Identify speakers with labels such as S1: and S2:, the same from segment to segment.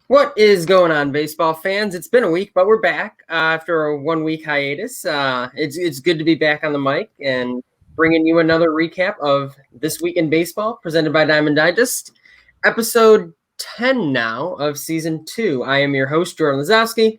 S1: What is going on, baseball fans? It's been a week, but we're back after a 1 week hiatus. It's good to be back on the mic and bringing you another recap of This Week in Baseball, presented by Diamond Digest, episode 10 now of season 2. I am your host, Jordan Lazowski.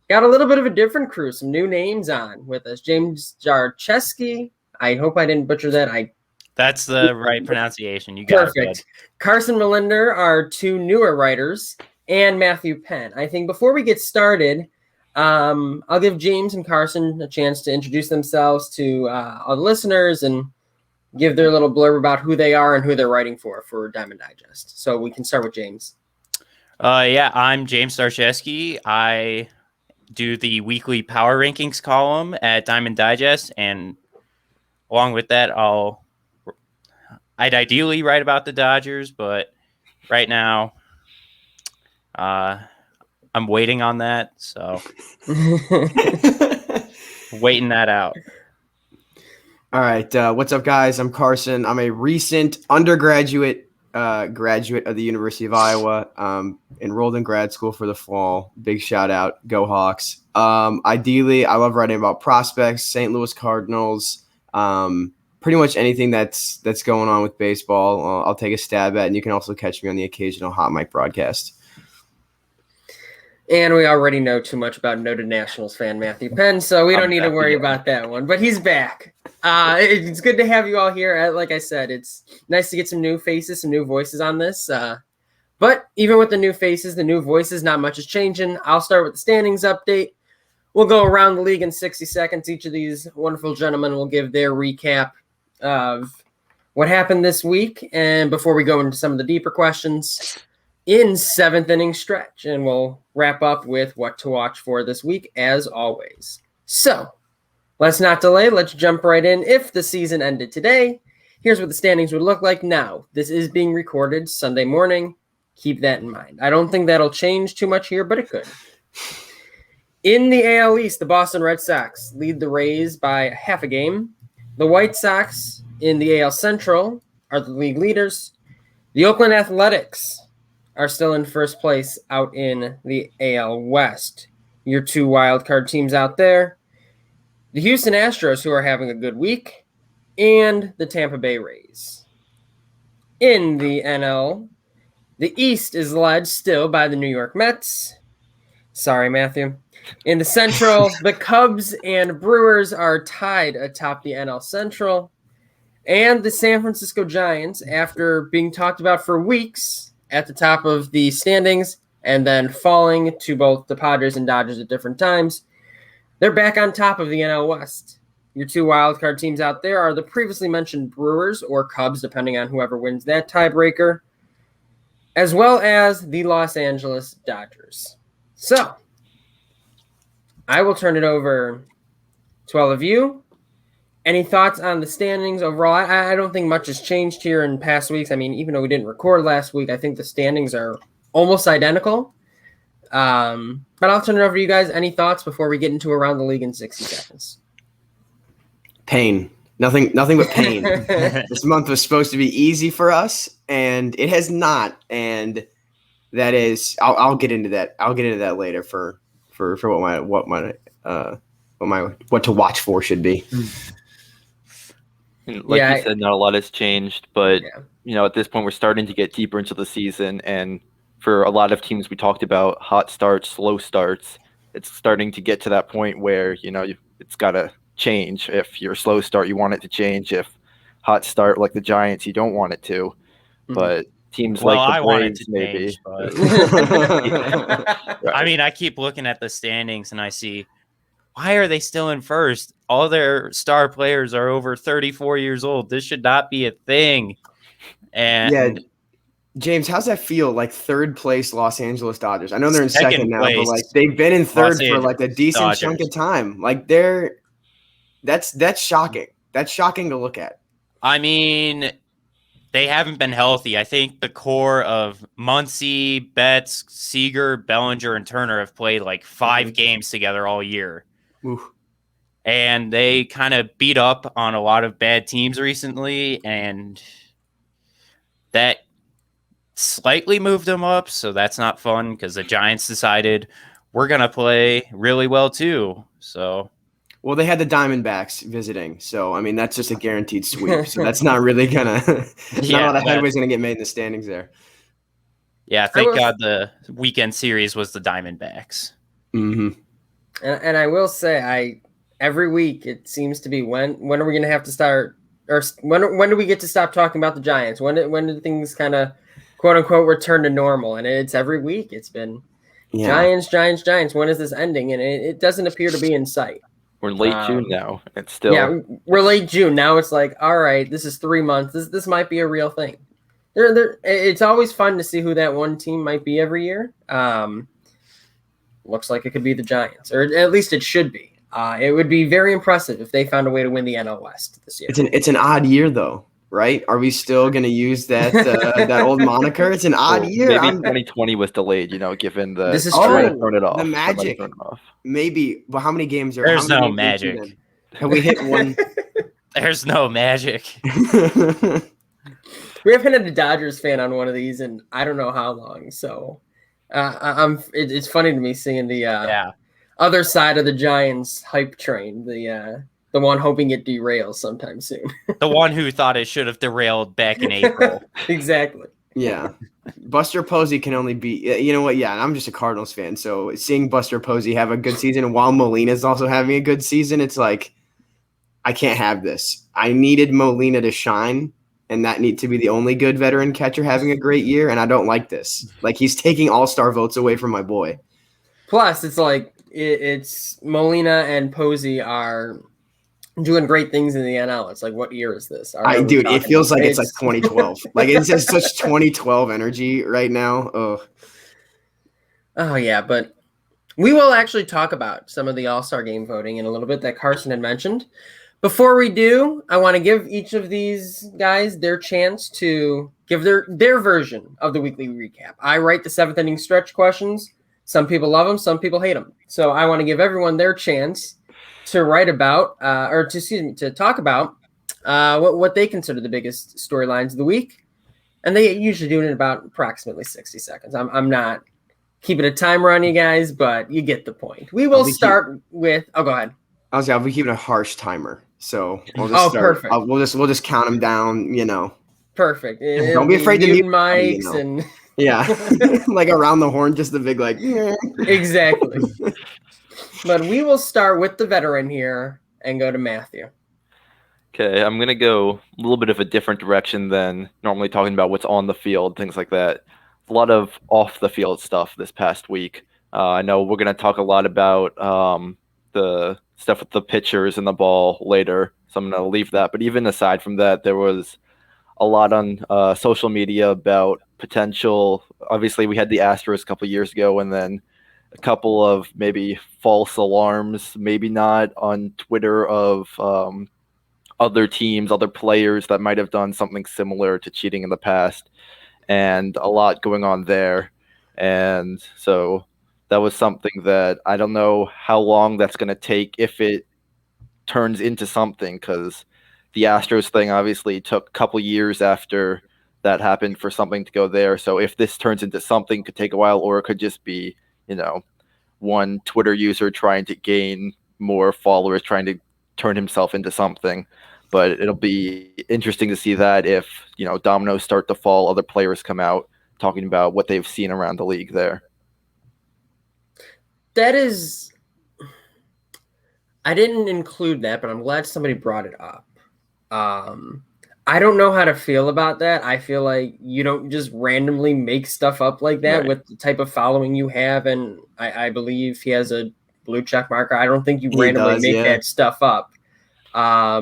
S1: Got a little bit of a different crew, some new names on with us. James Darschewski. I hope I didn't butcher that.
S2: That's the right pronunciation. You got
S1: Perfect.
S2: it.
S1: Carson, Melinder are two newer writers, and Matthew Penn. I think before we get started, I'll give James and Carson a chance to introduce themselves to all the listeners and give their little blurb about who they are and who they're writing for Diamond Digest. So we can start with James.
S2: I'm James Darschewski. I do the weekly power rankings column at Diamond Digest, and along with that, I'd ideally write about the Dodgers, but right now, I'm waiting on that, so waiting that out.
S3: All right, what's up, guys? I'm Carson. I'm a recent undergraduate graduate of the University of Iowa. Enrolled in grad school for the fall. Big shout out, go Hawks. Ideally, I love writing about prospects, St. Louis Cardinals, pretty much anything that's going on with baseball. I'll take a stab at, and you can also catch me on the occasional hot mic broadcast.
S1: And we already know too much about noted Nationals fan Matthew Penn, so we don't need to worry about that one. But he's back. It's good to have you all here. Like I said, it's nice to get some new faces, some new voices on this. But even with the new faces, the new voices, not much is changing. I'll start with the standings update. We'll go around the league in 60 seconds. Each of these wonderful gentlemen will give their recap of what happened this week. And before we go into some of the deeper questions, in seventh inning stretch, and we'll wrap up with what to watch for this week as always. So let's not delay. Let's jump right in. If the season ended today, here's what the standings would look like now. This is being recorded Sunday morning. Keep that in mind. I don't think that'll change too much here, but it could. In the AL East, the Boston Red Sox lead the Rays by half a game. The White Sox in the AL Central are the league leaders. The Oakland Athletics are still in first place out in the AL West. Your two wild card teams out there, the Houston Astros, who are having a good week, and the Tampa Bay Rays. In the NL, the East is led still by the New York Mets. Sorry, Matthew. In the Central, the Cubs and Brewers are tied atop the NL Central. And the San Francisco Giants, after being talked about for weeks, at the top of the standings and then falling to both the Padres and Dodgers at different times, they're back on top of the NL West. Your two wildcard teams out there are the previously mentioned Brewers or Cubs, depending on whoever wins that tiebreaker, as well as the Los Angeles Dodgers. So I will turn it over to all of you. Any thoughts on the standings overall? I don't think much has changed here in past weeks. I mean, even though we didn't record last week, I think the standings are almost identical. But I'll turn it over to you guys. Any thoughts before we get into around the league in 60 seconds?
S3: Pain. Nothing but pain. This month was supposed to be easy for us, and it has not. And that is, I'll get into that. I'll get into that later for what to watch for should be.
S4: Like you said, not a lot has changed, but at this point we're starting to get deeper into the season, and for a lot of teams we talked about hot starts, slow starts. It's starting to get to that point where it's got to change. If you're a slow start, you want it to change. If hot start like the Giants, you don't want it to. But teams like the Braves, maybe.
S2: Change, but... I mean, I keep looking at the standings and I see, why are they still in first? All their star players are over 34 years old. This should not be a thing. And
S3: James, how's that feel? Like third place Los Angeles Dodgers. I know they're in second now, but like they've been in third for like a decent chunk of time. Like that's shocking. That's shocking to look at.
S2: I mean, they haven't been healthy. I think the core of Muncy, Betts, Seager, Bellinger, and Turner have played like 5 games together all year.
S3: Oof.
S2: And they kind of beat up on a lot of bad teams recently, and that slightly moved them up, so that's not fun because the Giants decided we're going to play really well too. So,
S3: well, they had the Diamondbacks visiting, so I mean that's just a guaranteed sweep. So that's not really gonna not a lot of headway's gonna get made in the standings there.
S2: Yeah, thank God the weekend series was the Diamondbacks.
S3: Mm-hmm.
S1: And I will say, every week it seems to be when are we going to have to start, or when do we get to stop talking about the Giants? When do things kind of quote unquote return to normal? And it's every week. It's been Giants. When is this ending? And it doesn't appear to be in sight.
S4: We're late June now. It's still
S1: we're late June now. It's like, all right, this is 3 months. This might be a real thing. It's always fun to see who that one team might be every year. Looks like it could be the Giants, or at least it should be. It would be very impressive if they found a way to win the NL West this year.
S3: It's an odd year, though, right? Are we still going to use that that old moniker? It's an odd year.
S4: Maybe 2020 was delayed, given the
S1: this is
S4: trying to turn it off.
S3: The magic, maybe. But how many games are?
S2: There's no magic.
S3: Have we hit one?
S2: There's no magic.
S1: We haven't had a Dodgers fan on one of these in I don't know how long. So it's funny to me seeing the other side of the Giants hype train, the one hoping it derails sometime soon.
S2: The one who thought it should have derailed back in April.
S1: Exactly.
S3: Yeah. Buster Posey can only be, you know what? Yeah, I'm just a Cardinals fan. So seeing Buster Posey have a good season while Molina's also having a good season, it's like, I can't have this. I needed Molina to shine, and that need to be the only good veteran catcher having a great year, and I don't like this. Like, he's taking all-star votes away from my boy.
S1: Plus, it's like it's Molina and Posey are doing great things in the NL. It's like, what year is this?
S3: Dude, it feels like it's like 2012. Like, it's just such 2012 energy right now.
S1: Oh, yeah, but we will actually talk about some of the All-Star Game voting in a little bit that Carson had mentioned. Before we do, I want to give each of these guys their chance to give their version of the weekly recap. I write the seventh inning stretch questions. Some people love them, some people hate them. So I want to give everyone their chance to write about, to talk about what they consider the biggest storylines of the week. And they usually do it in about approximately 60 seconds. I'm not keeping a timer on you guys, but you get the point. We will start with, go ahead.
S3: I'll be keeping a harsh timer. So we'll just start.
S1: Perfect.
S3: We'll just count them down,
S1: Perfect.
S3: Don't be afraid to mute
S1: mics and
S3: yeah, like around the horn, just the big like.
S1: Exactly. But we will start with the veteran here and go to Matthew.
S4: Okay, I'm gonna go a little bit of a different direction than normally talking about what's on the field, things like that. A lot of off the field stuff this past week. I know we're gonna talk a lot about the stuff with the pitchers and the ball later, so I'm going to leave that. But even aside from that, there was a lot on social media about potential. Obviously, we had the Astros a couple of years ago, and then a couple of maybe false alarms, maybe not, on Twitter of other teams, other players that might have done something similar to cheating in the past, and a lot going on there. And so that was something that I don't know how long that's going to take if it turns into something, because the Astros thing obviously took a couple years after that happened for something to go there. So if this turns into something, it could take a while, or it could just be, one Twitter user trying to gain more followers, trying to turn himself into something. But it'll be interesting to see that if, dominoes start to fall, other players come out talking about what they've seen around the league there.
S1: That is, I didn't include that, but I'm glad somebody brought it up. I don't know how to feel about that. I feel like you don't just randomly make stuff up like that with the type of following you have. And I believe he has a blue check marker. I don't think you randomly make that stuff up. I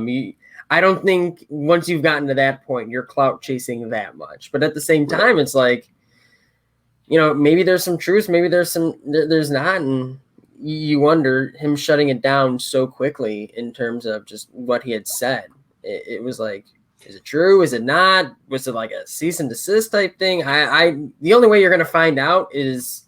S1: don't think once you've gotten to that point, you're clout chasing that much. But at the same time, it's like, maybe there's some truth, maybe there's not. And you wonder him shutting it down so quickly in terms of just what he had said. It was like, is it true? Is it not? Was it like a cease and desist type thing? The only way you're going to find out is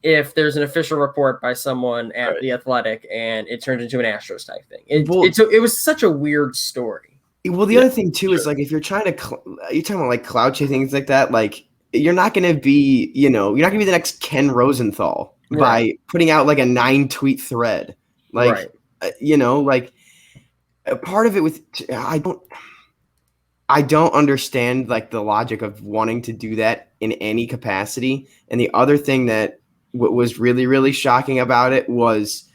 S1: if there's an official report by someone at The Athletic and it turns into an Astros type thing. It was such a weird story.
S3: Well, the other thing too is like, if you're trying to, you're talking about like cloud chasing, things like that. Like, you're not going to be, you're not going to be the next Ken Rosenthal by putting out like a 9-tweet thread. Like, part of it with I don't understand like the logic of wanting to do that in any capacity. And the other thing that was really, really shocking about it was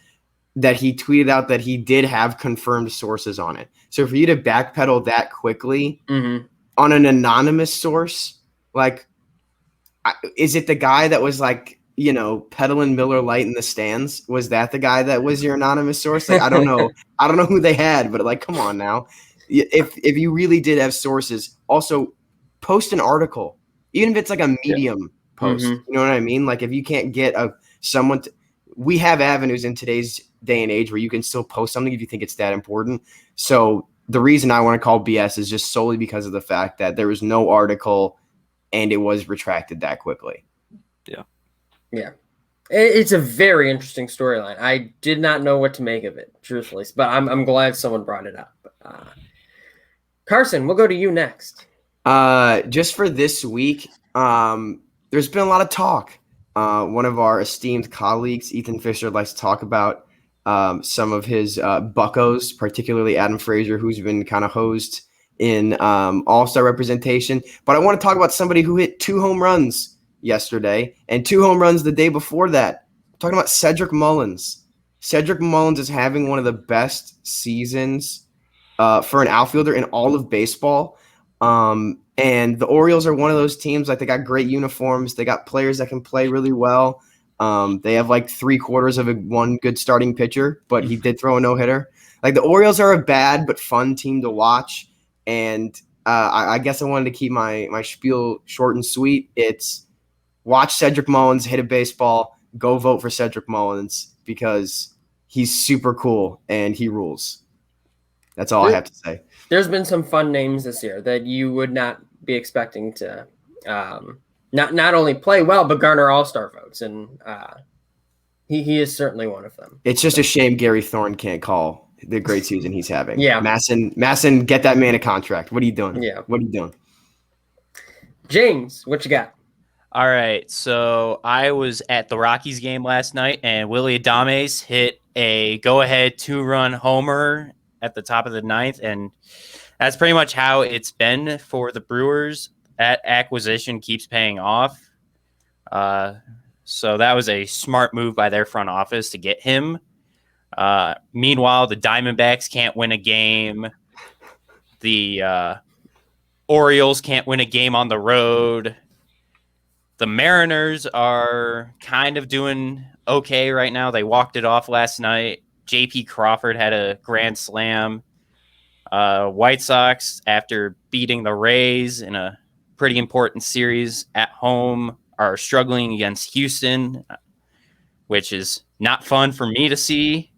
S3: that he tweeted out that he did have confirmed sources on it. So for you to backpedal that quickly on an anonymous source, like, is it the guy that was like, peddling Miller Lite in the stands? Was that the guy that was your anonymous source? Like, I don't know. I don't know who they had, but like, come on now. If you really did have sources, also post an article, even if it's like a Medium post. You know what I mean? Like, if you can't get someone we have avenues in today's day and age where you can still post something if you think it's that important. So the reason I want to call BS is just solely because of the fact that there was no article and it was retracted that quickly.
S1: Yeah. It's a very interesting storyline. I did not know what to make of it, truthfully, but I'm glad someone brought it up. Carson, we'll go to you next.
S3: Just for this week, there's been a lot of talk. One of our esteemed colleagues, Ethan Fisher, likes to talk about some of his buccos, particularly Adam Frazier, who's been kind of hosed in all-star representation. But I want to talk about somebody who hit 2 home runs yesterday and 2 home runs the day before that. I'm talking about Cedric Mullins. Cedric Mullins is having one of the best seasons for an outfielder in all of baseball. And the Orioles are one of those teams. Like, they got great uniforms. They got players that can play really well. They have like 3/4 of one good starting pitcher, but he did throw a no-hitter. Like, the Orioles are a bad but fun team to watch. And I guess I wanted to keep my spiel short and sweet. It's watch Cedric Mullins hit a baseball, go vote for Cedric Mullins because he's super cool and he rules. That's all I have to say.
S1: There's been some fun names this year that you would not be expecting to not only play well, but garner all-star votes. And he is certainly one of them.
S3: It's just a shame Gary Thorne can't call the great season he's having.
S1: Yeah.
S3: Masson, get that man a contract. What are you doing?
S1: Yeah.
S3: What are you doing?
S1: James, what you got?
S2: All right, so I was at the Rockies game last night, and Willie Adames hit a go-ahead 2-run homer at the top of the 9th, and that's pretty much how it's been for the Brewers. That acquisition keeps paying off. So that was a smart move by their front office to get him. Meanwhile, the Diamondbacks can't win a game. The Orioles can't win a game on the road. The Mariners are kind of doing okay right now. They walked it off last night. J.P. Crawford had a grand slam. White Sox, after beating the Rays in a pretty important series at home, are struggling against Houston, which is not fun for me to see.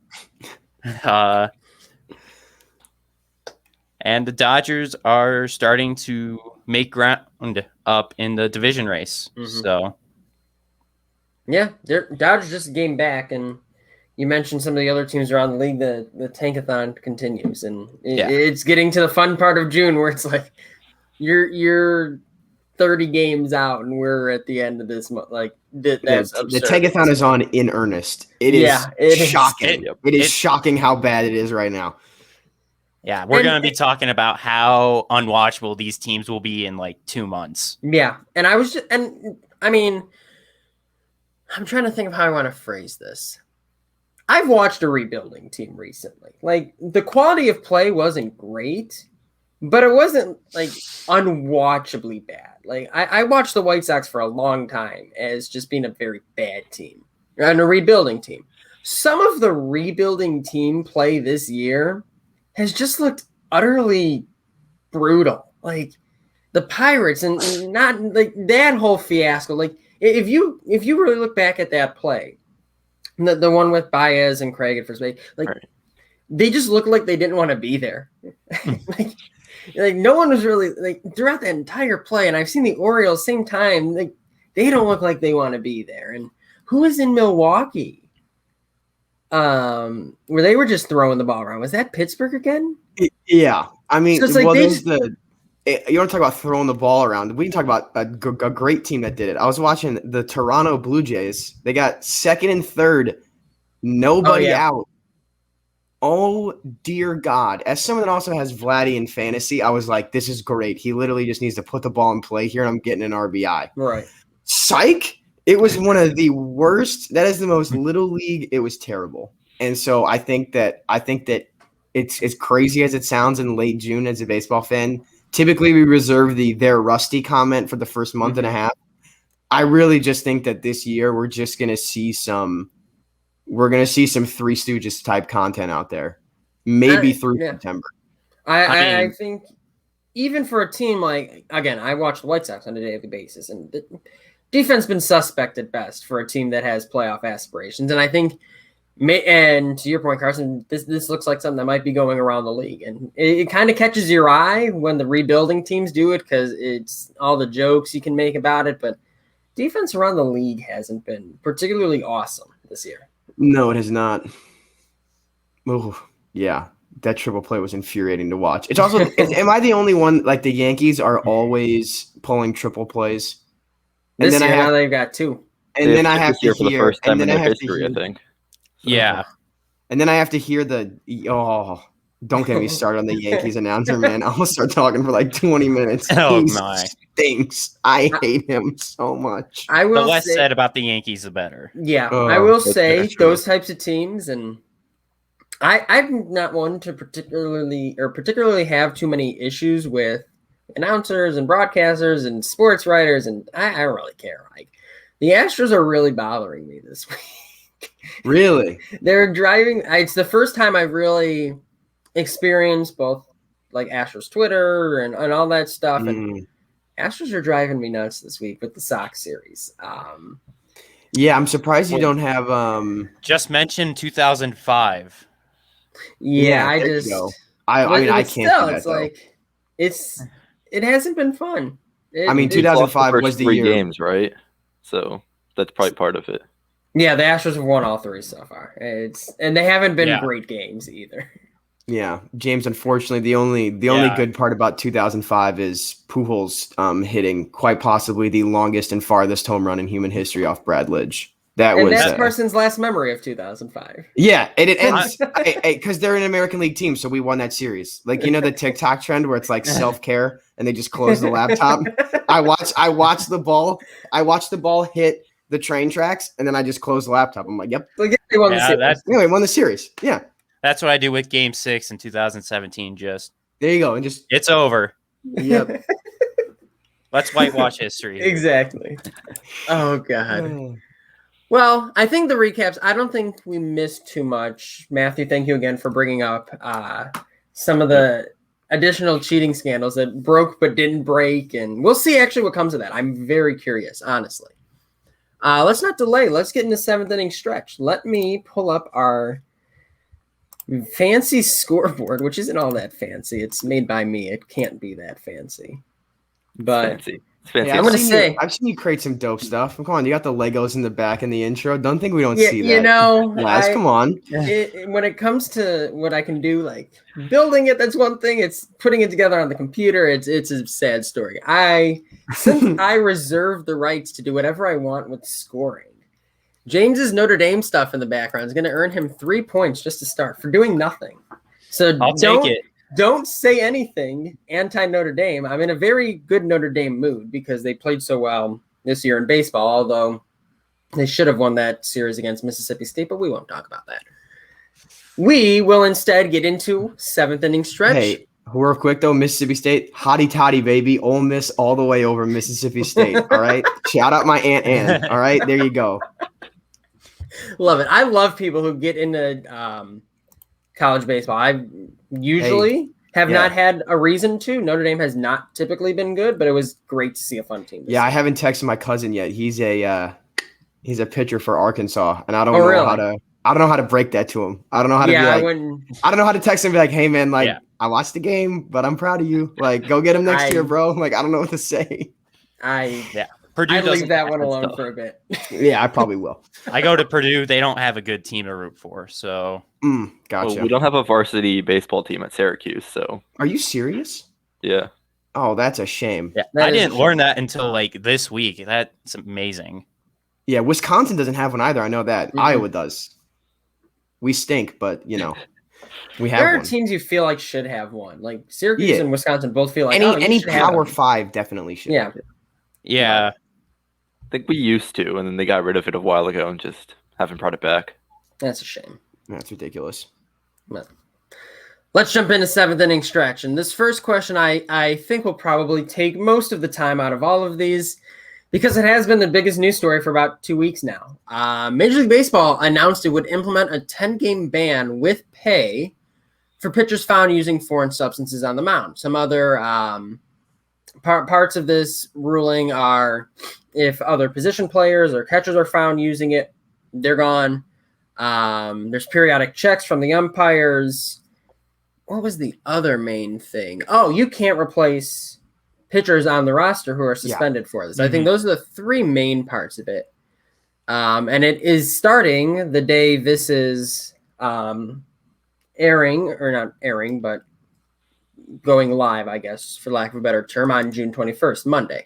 S2: And the Dodgers are starting to make ground up in the division race. So,
S1: yeah, Dodgers just a game back, and you mentioned some of the other teams around the league. The tankathon continues, and it's getting to the fun part of June where it's like you're 30 games out, and we're at the end of this month. Like that's absurd.
S3: The tankathon is on in earnest. It is shocking. It is shocking how bad it is right now.
S2: Yeah, we're going to be talking about how unwatchable these teams will be in like 2 months.
S1: Yeah, and I'm trying to think of how I want to phrase this. I've watched a rebuilding team recently. Like, the quality of play wasn't great, but it wasn't like unwatchably bad. Like, I watched the White Sox for a long time as just being a very bad team and a rebuilding team. Some of the rebuilding team play this year has just looked utterly brutal. Like the Pirates and not like that whole fiasco. Like if you really look back at that play, the one with Baez and Craig at first base, like they just looked like they didn't want to be there. like no one was really like throughout that entire play. And I've seen the Orioles same time. Like they don't look like they want to be there. And who is in Milwaukee? Where they were just throwing the ball around. Was that Pittsburgh again?
S3: Yeah. I mean,
S1: so it's like
S3: You want to talk about throwing the ball around? We can talk about a great team that did it. I was watching the Toronto Blue Jays. They got second and third, nobody out. Oh, dear God. As someone that also has Vladdy in fantasy, I was like, this is great. He literally just needs to put the ball in play here, and I'm getting an RBI.
S1: Right.
S3: Psych! It was one of the worst. That is the most little league. It was terrible. And so I think that it's as crazy as it sounds in late June as a baseball fan. Typically, we reserve they're rusty comment for the first month and a half. I really just think that this year we're just going to see some Three Stooges type content out there, maybe through September.
S1: I think even for a team like, again, I watch the White Sox on a daily basis, and the defense been suspect at best for a team that has playoff aspirations. And I think, and to your point, Carson, this looks like something that might be going around the league, and it kind of catches your eye when the rebuilding teams do it because it's all the jokes you can make about it. But defense around the league hasn't been particularly awesome this year.
S3: No, it has not. Oh, yeah. That triple play was infuriating to watch. It's also, am I the only one, like the Yankees are always pulling triple plays?
S1: And then now they've got two.
S3: And then I have to hear,
S4: for the first time in their history, I think.
S2: Yeah.
S3: And then I have to hear don't get me started on the Yankees announcer, man. I'll start talking for like 20 minutes.
S2: Oh,
S3: he
S2: my.
S3: stinks. I hate him so much.
S2: The less said about the Yankees, the better.
S1: Yeah, I will say those types of teams, and I'm not one to particularly have too many issues with announcers and broadcasters and sports writers, and I don't really care. Like, the Astros are really bothering me this week.
S3: Really?
S1: They're driving. It's the first time I've really experienced both like Astros Twitter and all that stuff. And Astros are driving me nuts this week with the Sox series.
S3: Yeah, I'm surprised you don't have
S2: just mentioned 2005.
S1: Yeah,
S3: I
S1: just
S3: I can't
S1: still,
S3: do that,
S1: it's like it hasn't been fun.
S3: 2005 was the
S4: 3
S3: year.
S4: games, right? So that's probably part of it.
S1: Yeah, the Astros have won all 3 so far. And they haven't been great games either.
S3: Yeah, James. Unfortunately, the only good part about 2005 is Pujols hitting quite possibly the longest and farthest home run in human history off Brad Lidge.
S1: That's Carson's last memory of 2005.
S3: Yeah, and it ends because they're an American League team, so we won that series. Like, you know, the TikTok trend where it's like self-care and they just close the laptop. I watched the ball hit the train tracks, and then I just closed the laptop. I'm like, yep.
S1: They won the series.
S3: Anyway, won the series. Yeah.
S2: That's what I do with Game 6 in 2017. Just
S3: there you go, and just
S2: it's over.
S3: Yep.
S2: Let's whitewash history.
S1: Exactly. Oh God. Well, I think the recaps. I don't think we missed too much. Matthew, thank you again for bringing up some of the additional cheating scandals that broke but didn't break, and we'll see actually what comes of that. I'm very curious, honestly. Let's not delay. Let's get in the 7th inning stretch. Let me pull up our fancy scoreboard, which isn't all that fancy. It's made by me. It can't be that fancy. But
S4: it's fancy.
S3: Yeah, I've seen you create some dope stuff. Come on, you got the Legos in the back in the intro. Don't think we don't see that.
S1: You know,
S3: guys, come on.
S1: When it comes to what I can do, like building it, that's one thing. It's putting it together on the computer. It's a sad story. Since I reserve the rights to do whatever I want with scoring, James's Notre Dame stuff in the background is going to earn him 3 points just to start for doing nothing. So
S2: I'll take it.
S1: Don't say anything anti-Notre Dame. I'm in a very good Notre Dame mood because they played so well this year in baseball, although they should have won that series against Mississippi State, but we won't talk about that. We will instead get into 7th inning stretch.
S3: Hey, real quick, though, Mississippi State, hotty toddy, baby. Ole Miss all the way over Mississippi State, all right? Shout out my Aunt Ann, all right? There you go.
S1: Love it. I love people who get into college baseball. I usually have not had a reason to. Notre Dame has not typically been good, but it was great to see a fun team.
S3: Yeah, I haven't texted my cousin yet. He's a pitcher for Arkansas, and I don't know how to break that to him. I don't know how to be like. I don't know how to text him and be like, "Hey man, like I watched the game, but I'm proud of you. Like, go get him next year, bro." Like, I don't know what to say.
S2: Purdue
S1: I'd leave that one alone for a bit.
S3: Yeah, I probably will.
S2: I go to Purdue. They don't have a good team to root for, so
S3: gotcha.
S4: Well, we don't have a varsity baseball team at Syracuse, so.
S3: Are you serious?
S4: Yeah.
S3: Oh, that's a shame.
S2: Yeah,
S1: That
S2: I
S1: is a
S2: didn't
S1: shame.
S2: learn that until like this week. That's amazing.
S3: Yeah, Wisconsin doesn't have one either. I know that.
S1: Mhm.
S3: Iowa does. We stink, but we
S1: There
S3: have
S1: are
S3: one.
S1: teams you feel like should have one. Like Syracuse
S3: Yeah.
S1: and Wisconsin both feel like,
S3: Any
S1: you should have
S3: Power
S1: one.
S3: 5 definitely should.
S1: Yeah.
S2: Yeah.
S4: I think we used to, and then they got rid of it a while ago and just haven't brought it back.
S1: That's a shame.
S3: That's ridiculous.
S1: Well, let's jump into seventh inning extraction. This first question I think will probably take most of the time out of all of these because it has been the biggest news story for about 2 weeks now. Major League Baseball announced it would implement a 10-game ban with pay for pitchers found using foreign substances on the mound. Some other parts of this ruling are if other position players or catchers are found using it, they're gone. There's periodic checks from the umpires. What was the other main thing? Oh, you can't replace pitchers on the roster who are suspended for this. I think those are the three main parts of it. And it is starting the day this is airing, or not airing, but going live, I guess, for lack of a better term, on June 21st, Monday.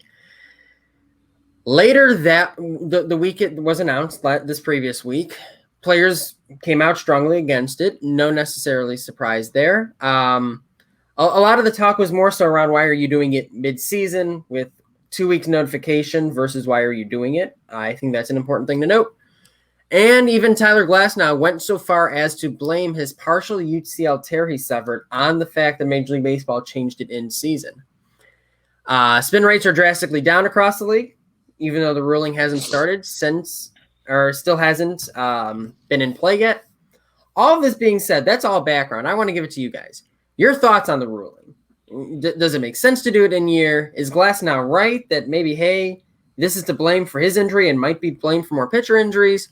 S1: Later the week it was announced, this previous week, players came out strongly against it. No necessarily surprise there. A lot of the talk was more so around why are you doing it mid-season with 2 weeks notification versus why are you doing it? I think that's an important thing to note. And even Tyler Glasnow went so far as to blame his partial UCL tear he suffered on the fact that Major League Baseball changed it in season. Spin rates are drastically down across the league, even though the ruling hasn't started still hasn't been in play yet. All of this being said, that's all background. I want to give it to you guys. Your thoughts on the ruling. Does it make sense to do it in year? Is Glasnow right that maybe, hey, this is to blame for his injury and might be blamed for more pitcher injuries?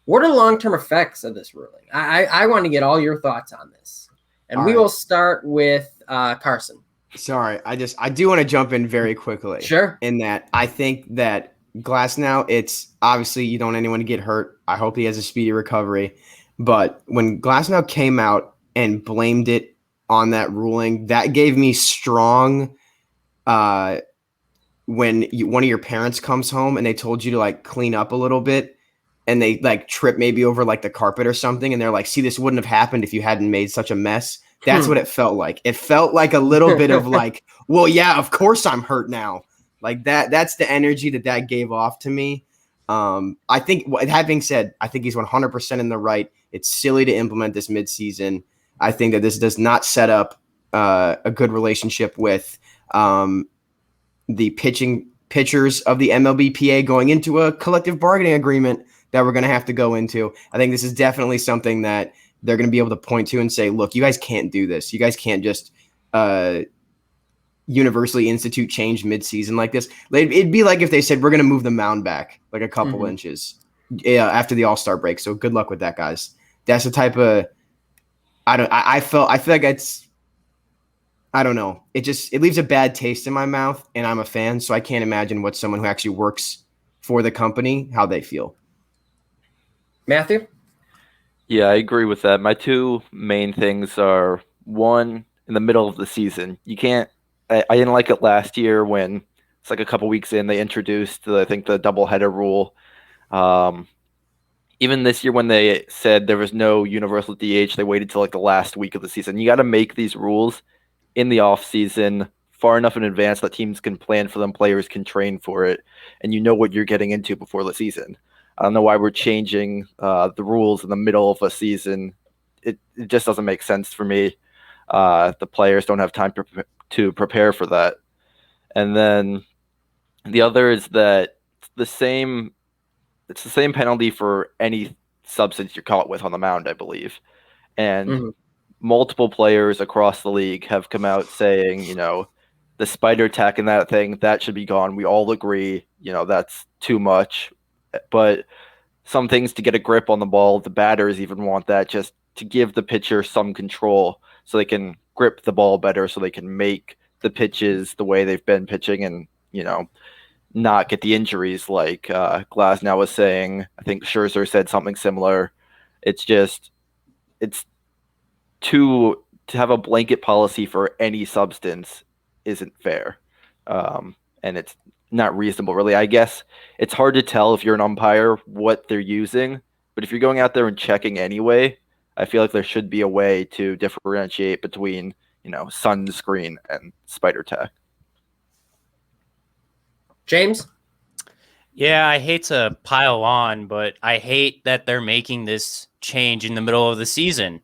S1: What are the long-term effects of this ruling? I want to get all your thoughts on this. And we will start with Carson.
S3: Sorry, I do want to jump in very quickly.
S1: Sure.
S3: In that I think that Glasnow, it's obviously you don't want anyone to get hurt. I hope he has a speedy recovery. But when Glasnow came out and blamed it on that ruling, that gave me strong when one of your parents comes home and they told you to like clean up a little bit and they like trip maybe over like the carpet or something and they're like, see, this wouldn't have happened if you hadn't made such a mess. That's what it felt like. It felt like a little bit of like, well, yeah, of course I'm hurt now. Like that's the energy that gave off to me. I think that being said, I think he's 100% in the right. It's silly to implement this midseason. I think that this does not set up a good relationship with the pitchers of the MLBPA going into a collective bargaining agreement that we're going to have to go into. I think this is definitely something that they're going to be able to point to and say, look, you guys can't do this. You guys can't just universally institute change midseason like this. It'd be like if they said, we're going to move the mound back like a couple inches after the All-Star break. So good luck with that, guys. That's the type of, I feel like it's, I don't know. It leaves a bad taste in my mouth and I'm a fan. So I can't imagine what someone who actually works for the company, how they feel.
S1: Matthew?
S4: Yeah, I agree with that. My two main things are, one, in the middle of the season. You can't – I didn't like it last year when it's like a couple weeks in they introduced, I think, the doubleheader rule. Even this year when they said there was no universal DH, they waited till like the last week of the season. You got to make these rules in the offseason far enough in advance that teams can plan for them, players can train for it, and you know what you're getting into before the season. I don't know why we're changing the rules in the middle of a season. It just doesn't make sense for me. The players don't have time to prepare for that. And then the other is that it's the same penalty for any substance you're caught with on the mound, I believe. And multiple players across the league have come out saying, the spider tack in that thing, that should be gone. We all agree, that's too much. But some things to get a grip on the ball, the batters even want that just to give the pitcher some control so they can grip the ball better, so they can make the pitches the way they've been pitching and, not get the injuries like Glasnow was saying. I think Scherzer said something similar. It's to have a blanket policy for any substance isn't fair. And it's not reasonable, really. I guess it's hard to tell if you're an umpire what they're using, but if you're going out there and checking anyway, I feel like there should be a way to differentiate between, sunscreen and spider tack.
S1: James?
S2: Yeah, I hate to pile on, but I hate that they're making this change in the middle of the season.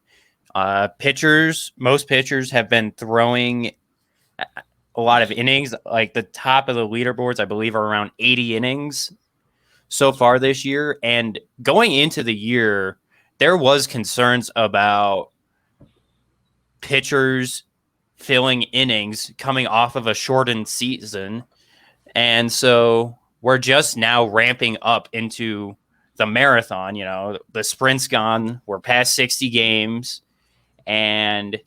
S2: Most pitchers have been throwing a lot of innings. Like the top of the leaderboards, I believe, are around 80 innings so far this year. And going into the year, there was concerns about pitchers filling innings coming off of a shortened season. And so we're just now ramping up into the marathon. The sprint's gone. We're past 60 games. And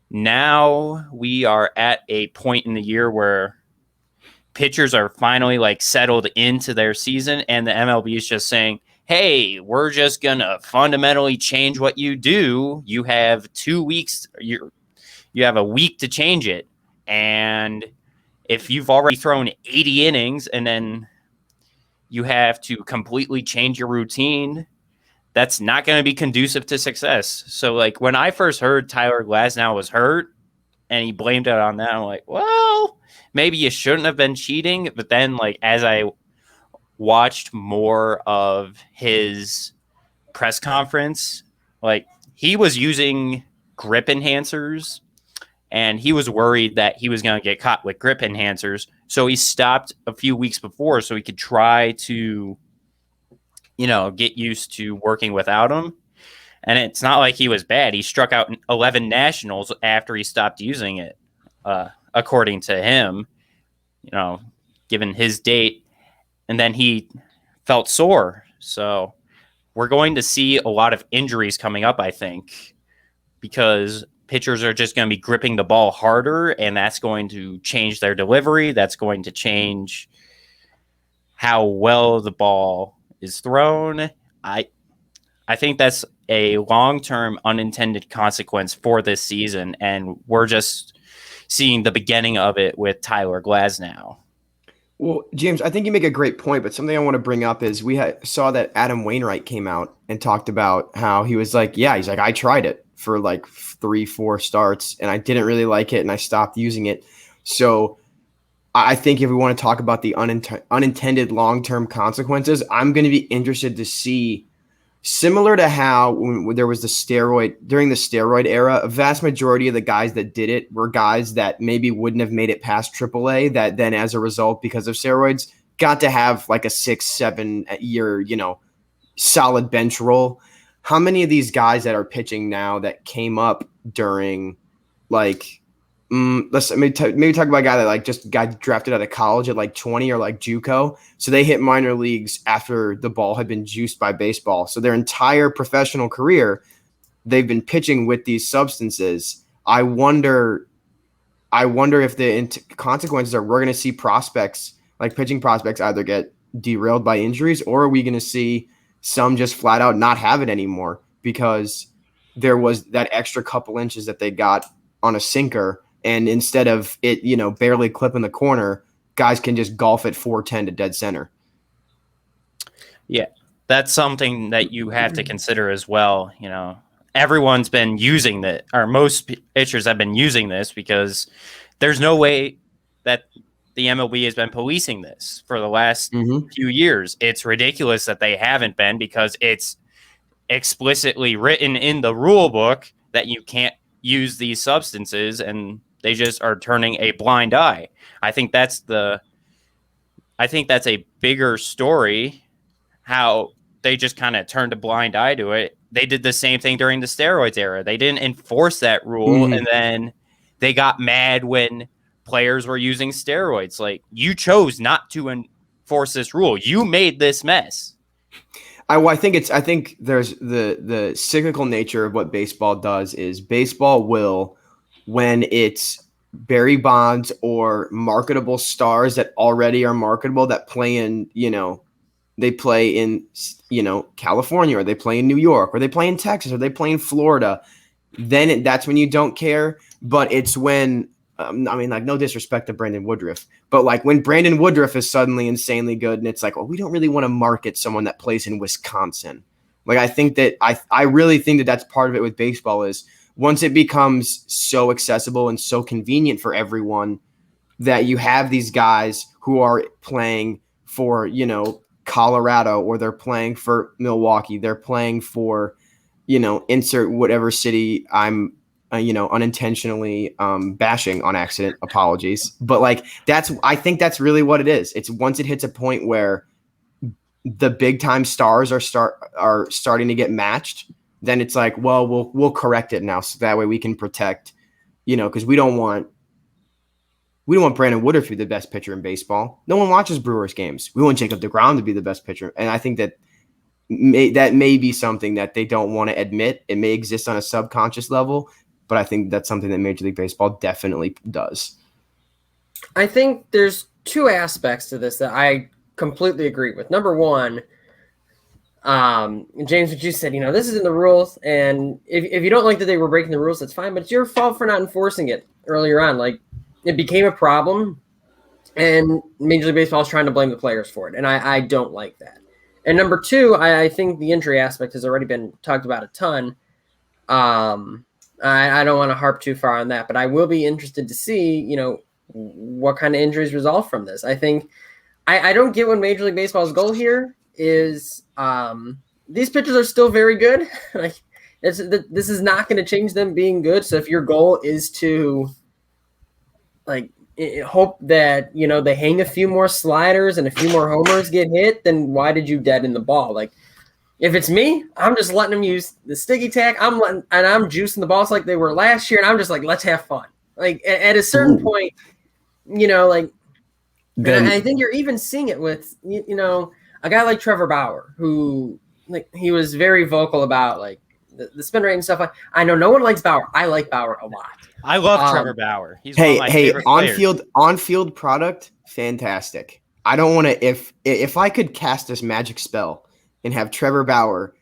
S2: now we are at a point in the year where pitchers are finally settled into their season, and the MLB is just saying, hey, we're just going to fundamentally change what you do. You have 2 weeks. You have a week to change it. And if you've already thrown 80 innings and then you have to completely change your routine, that's not going to be conducive to success. So, when I first heard Tyler Glasnow was hurt and he blamed it on that, I'm like, well, maybe you shouldn't have been cheating. But then, as I watched more of his press conference, he was using grip enhancers, and he was worried that he was going to get caught with grip enhancers. So he stopped a few weeks before so he could try to, get used to working without them. And it's not like he was bad. He struck out 11 nationals after he stopped using it, according to him, given his date. And then he felt sore. So we're going to see a lot of injuries coming up, I think, because pitchers are just going to be gripping the ball harder, and that's going to change their delivery. That's going to change how well the ball is thrown. I think that's a long-term unintended consequence for this season, and we're just seeing the beginning of it with Tyler Glasnow.
S3: Well, James, I think you make a great point, but something I want to bring up is we saw that Adam Wainwright came out and talked about how he was I tried it for 3-4 starts and I didn't really like it and I stopped using it. So I think if we want to talk about the unintended long-term consequences, I'm going to be interested to see, similar to how when there was during the steroid era, a vast majority of the guys that did it were guys that maybe wouldn't have made it past AAA, that then as a result, because of steroids, got to have a 6-7 year, solid bench role. How many of these guys that are pitching now that came up during let's maybe talk about a guy that just got drafted out of college at 20 or JUCO. So they hit minor leagues after the ball had been juiced by baseball. So their entire professional career, they've been pitching with these substances. I wonder if the consequences are we're going to see prospects, pitching prospects, either get derailed by injuries, or are we going to see some just flat out not have it anymore because there was that extra couple inches that they got on a sinker. And instead of it, barely clipping the corner, guys can just golf at 410 to dead center.
S2: Yeah, that's something that you have to consider as well. Everyone's been using that, or most pitchers have been using this, because there's no way that the MLB has been policing this for the last few years. It's ridiculous that they haven't been, because it's explicitly written in the rule book that you can't use these substances, and they just are turning a blind eye. I think that's a bigger story, how they just kind of turned a blind eye to it. They did the same thing during the steroids era. They didn't enforce that rule, and then they got mad when players were using steroids. You chose not to enforce this rule. You made this mess.
S3: I think there's the cyclical nature of what baseball does is baseball will, when it's Barry Bonds or marketable stars that already are marketable that play in, they play in, California, or they play in New York, or they play in Texas, or they play in Florida, then that's when you don't care. But it's when I mean, like, no disrespect to Brandon Woodruff, but like when Brandon Woodruff is suddenly insanely good, and it's like, well, we don't really want to market someone that plays in Wisconsin. Like, I think that I really think that that's part of it with baseball is once it becomes so accessible and so convenient for everyone that you have these guys who are playing for, Colorado, or they're playing for Milwaukee, they're playing for, insert whatever city I'm unintentionally bashing on accident. Apologies. But like I think that's really what it is. It's once it hits a point where the big time stars are starting to get matched, then it's like, well, we'll correct it now so that way we can protect, because we don't want Brandon Woodruff to be the best pitcher in baseball. No one watches Brewers games. We want Jacob deGrom to be the best pitcher. And I think that may be something that they don't want to admit. It may exist on a subconscious level, but I think that's something that Major League Baseball definitely does.
S1: I think there's two aspects to this that I completely agree with. Number one, James, what you said, this is in the rules, and if you don't like that they were breaking the rules, that's fine, but it's your fault for not enforcing it earlier on. Like, it became a problem, and Major League Baseball is trying to blame the players for it, and I don't like that. And number two, I think the injury aspect has already been talked about a ton. I don't want to harp too far on that, but I will be interested to see, what kind of injuries result from this. I think I don't get what Major League Baseball's goal here is. These pitchers are still very good. Like, this is not going to change them being good. So if your goal is to hope that, they hang a few more sliders and a few more homers get hit, then why did you deaden the ball? Like, if it's me, I'm just letting them use the sticky tack. I'm juicing the balls like they were last year, and I'm just like, let's have fun. Like, at a certain point, then I think you're even seeing it with, a guy like Trevor Bauer, who, like, he was very vocal about, like, the spin rate and stuff. I know no one likes Bauer. I like Bauer a lot.
S2: I love Trevor Bauer. He's one of my favorite players.
S3: On-field product, fantastic. I don't want to if I could cast this magic spell and have Trevor Bauer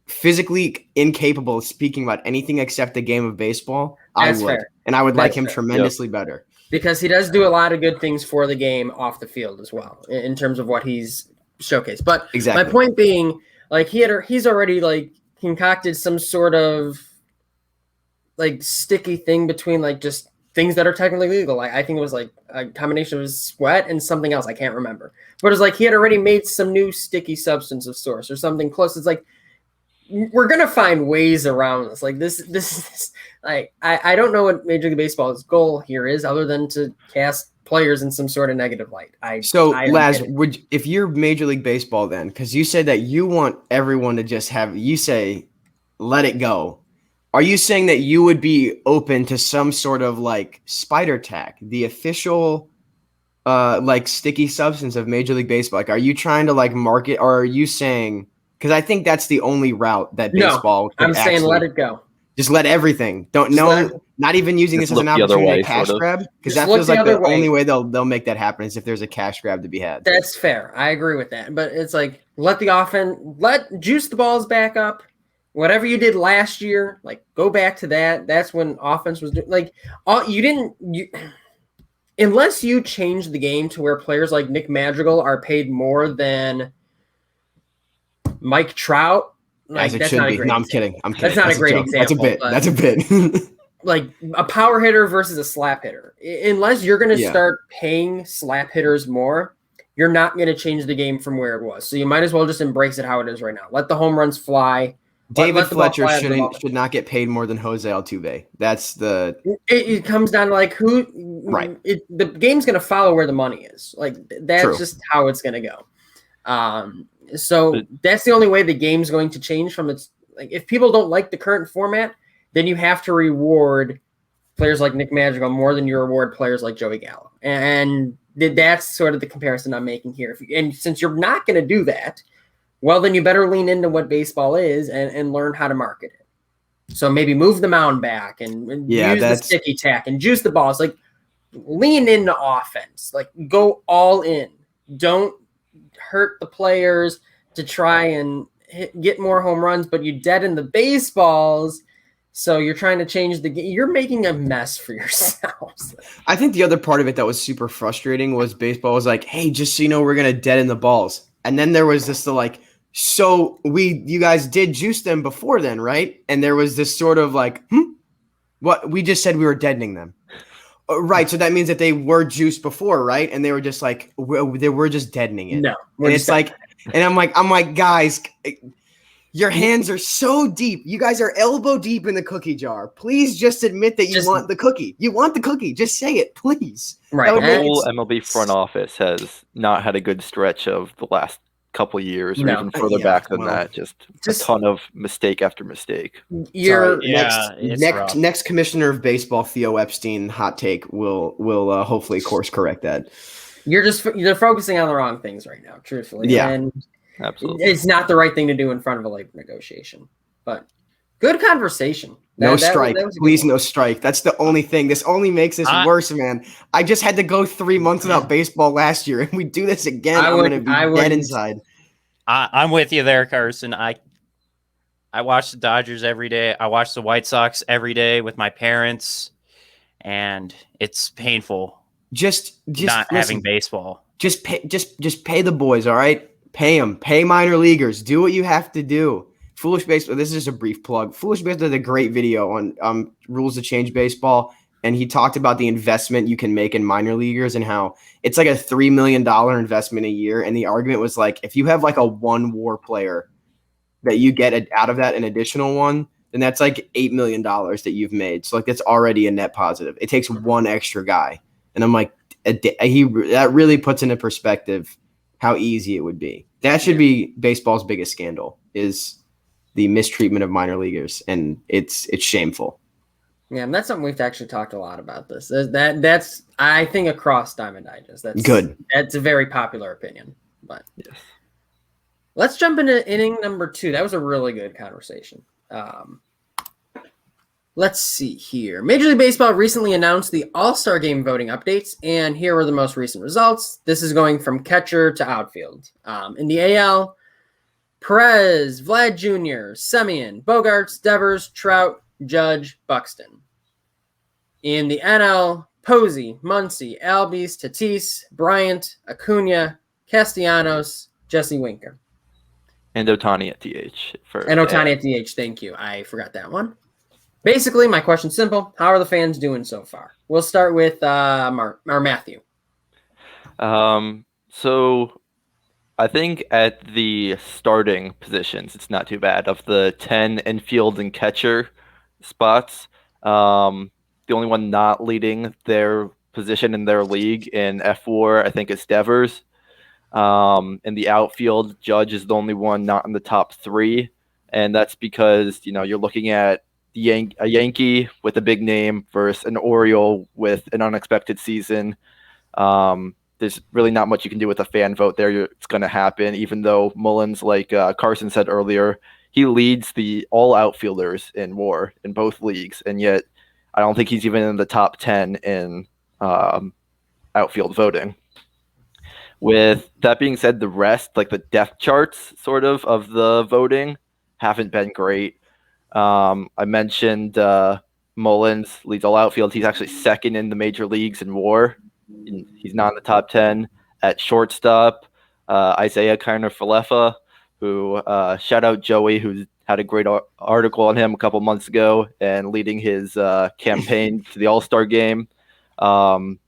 S3: physically incapable of speaking about anything except the game of baseball, I would. Fair. And I would like him tremendously better. Because
S1: he does do a lot of good things for the game off the field as well, in terms of what he's showcased. But my point being, like, he's already, like, concocted some sort of, like, sticky thing between, like, just things that are technically legal. Like, I think it was like a combination of sweat and something else. I can't remember. But it was like he had already made some new sticky substance of source or something close. It's like, we're going to find ways around this. Like, this like, I don't know what Major League Baseball's goal here is other than to cast players in some sort of negative light.
S3: Laz, if you're Major League Baseball then, because you said that you want everyone to just let it go. Are you saying that you would be open to some sort of, like, spider tack, the official like sticky substance of Major League Baseball? Like, are you trying to, like, market, or are you saying, because I think that's the only route that baseball could
S1: I'm saying let it go.
S3: Just let everything. Not even using this as an opportunity to cash grab, because that feels like the only way they'll make that happen is if there's a cash grab to be had.
S1: That's fair. I agree with that. But it's like, juice the balls back up. Whatever you did last year, like, go back to that. That's when offense was unless you change the game to where players like Nick Madrigal are paid more than Mike Trout. Like,
S3: as it should be. No, I'm kidding.
S1: That's not a great example.
S3: That's a bit.
S1: Like, a power hitter versus a slap hitter. Unless you're going to start paying slap hitters more, you're not going to change the game from where it was. So you might as well just embrace it how it is right now. Let the home runs fly.
S3: David Fletcher should not get paid more than Jose Altuve. That's the.
S1: It comes down to, like, who.
S3: Right.
S1: The game's going to follow where the money is. Like, that's just how it's going to go. So that's the only way the game's going to change from its. Like, if people don't like the current format, then you have to reward players like Nick Madrigal more than you reward players like Joey Gallo. And that's sort of the comparison I'm making here. And since you're not going to do that, well, then you better lean into what baseball is and learn how to market it. So maybe move the mound back and use the sticky tack and juice the balls. Like, lean into offense. Like, go all in. Don't hurt the players to try and get more home runs, but you deaden the baseballs So you're trying to change the game. You're making a mess for yourselves.
S3: I think the other part of it that was super frustrating was baseball was like, hey, just so you know, we're going to deaden the balls. And then there was this so you guys did juice them before then, right? And there was this sort of like, what? We just said we were deadening them. Right. So that means that they were juiced before, right? And they were just like, we're just deadening it.
S1: No.
S3: And it's like, and I'm like, guys, your hands are so deep. You guys are elbow deep in the cookie jar. Please just admit that you want the cookie. You want the cookie. Just say it, please.
S4: Right. The whole MLB front office has not had a good stretch of the last couple of years, or even further back than that. Just a ton of mistake after mistake.
S3: Next commissioner of baseball, Theo Epstein, hot take will hopefully course correct that.
S1: You're focusing on the wrong things right now, truthfully.
S3: Yeah.
S1: And
S4: absolutely.
S1: It's not the right thing to do in front of a labor negotiation. But good conversation.
S3: No strike. Please, no strike. That's the only thing. This only makes this worse, man. I just had to go 3 months without baseball last year, and we do this again. I'm going to be dead inside.
S2: I'm with you there, Carson. I watch the Dodgers every day. I watch the White Sox every day with my parents, and it's painful. Just not having baseball.
S3: Just pay the boys, all right? Pay them. Pay minor leaguers. Do what you have to do. Foolish Baseball, this is just a brief plug. Foolish Baseball did a great video on rules to change baseball, and he talked about the investment you can make in minor leaguers and how it's like a $3 million investment a year. And the argument was like, if you have like a one WAR player that you get out of that an additional one, then that's like $8 million that you've made. So like that's already a net positive. It takes one extra guy. And I'm like, that really puts into perspective how easy it would be. That should be baseball's biggest scandal is the mistreatment of minor leaguers, and it's shameful.
S1: Yeah, and that's something we've actually talked a lot about. That's I think across Diamond Digest. That's
S3: good.
S1: That's a very popular opinion. But yes. Let's jump into inning number 2. That was a really good conversation. Let's see here. Major League Baseball recently announced the All-Star Game voting updates, and here were the most recent results. This is going from catcher to outfield. In the AL, Perez, Vlad Jr., Semien, Bogarts, Devers, Trout, Judge, Buxton. In the NL, Posey, Muncy, Albies, Tatis, Bryant, Acuna, Castellanos, Jesse Winker.
S4: And Ohtani at DH.
S1: At DH, thank you. I forgot that one. Basically, my question's simple. How are the fans doing so far? We'll start with Matthew.
S4: So I think at the starting positions, it's not too bad. Of the 10 infield and catcher spots, the only one not leading their position in their league in F4, I think, is Devers. In the outfield, Judge is the only one not in the top 3, and that's because you're looking at a Yankee with a big name versus an Oriole with an unexpected season. There's really not much you can do with a fan vote there. It's going to happen, even though Mullins, like Carson said earlier, he leads all outfielders in WAR in both leagues, and yet I don't think he's even in the top 10 in outfield voting. With that being said, the rest, like the depth charts sort of the voting, haven't been great. I mentioned Mullins leads all outfield. He's actually second in the major leagues in WAR. He's not in the top 10. At shortstop, Isaiah Kiner-Falefa, who shout out Joey, who had a great article on him a couple months ago and leading his campaign to the All-Star game.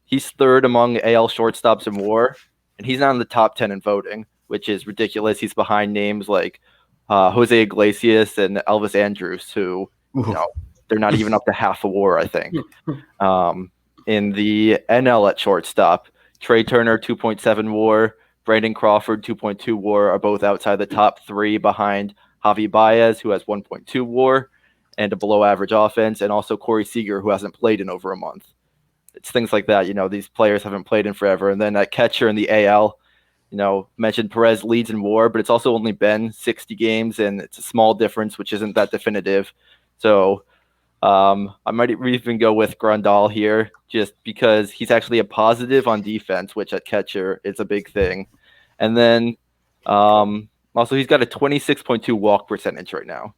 S4: He's third among AL shortstops in WAR, and he's not in the top 10 in voting, which is ridiculous. He's behind names like Jose Iglesias and Elvis Andrus, who they're not even up to half a WAR, I think. In the NL at shortstop, Trey Turner, 2.7 WAR, Brandon Crawford, 2.2 WAR, are both outside the top 3 behind Javi Baez, who has 1.2 WAR and a below-average offense, and also Corey Seager, who hasn't played in over a month. It's things like that. These players haven't played in forever. And then at catcher in the AL, mentioned Perez leads in WAR, but it's also only been 60 games, and it's a small difference, which isn't that definitive. So I might even go with Grandal here, just because he's actually a positive on defense, which at catcher is a big thing. And then also he's got a 26.2 walk percentage right now.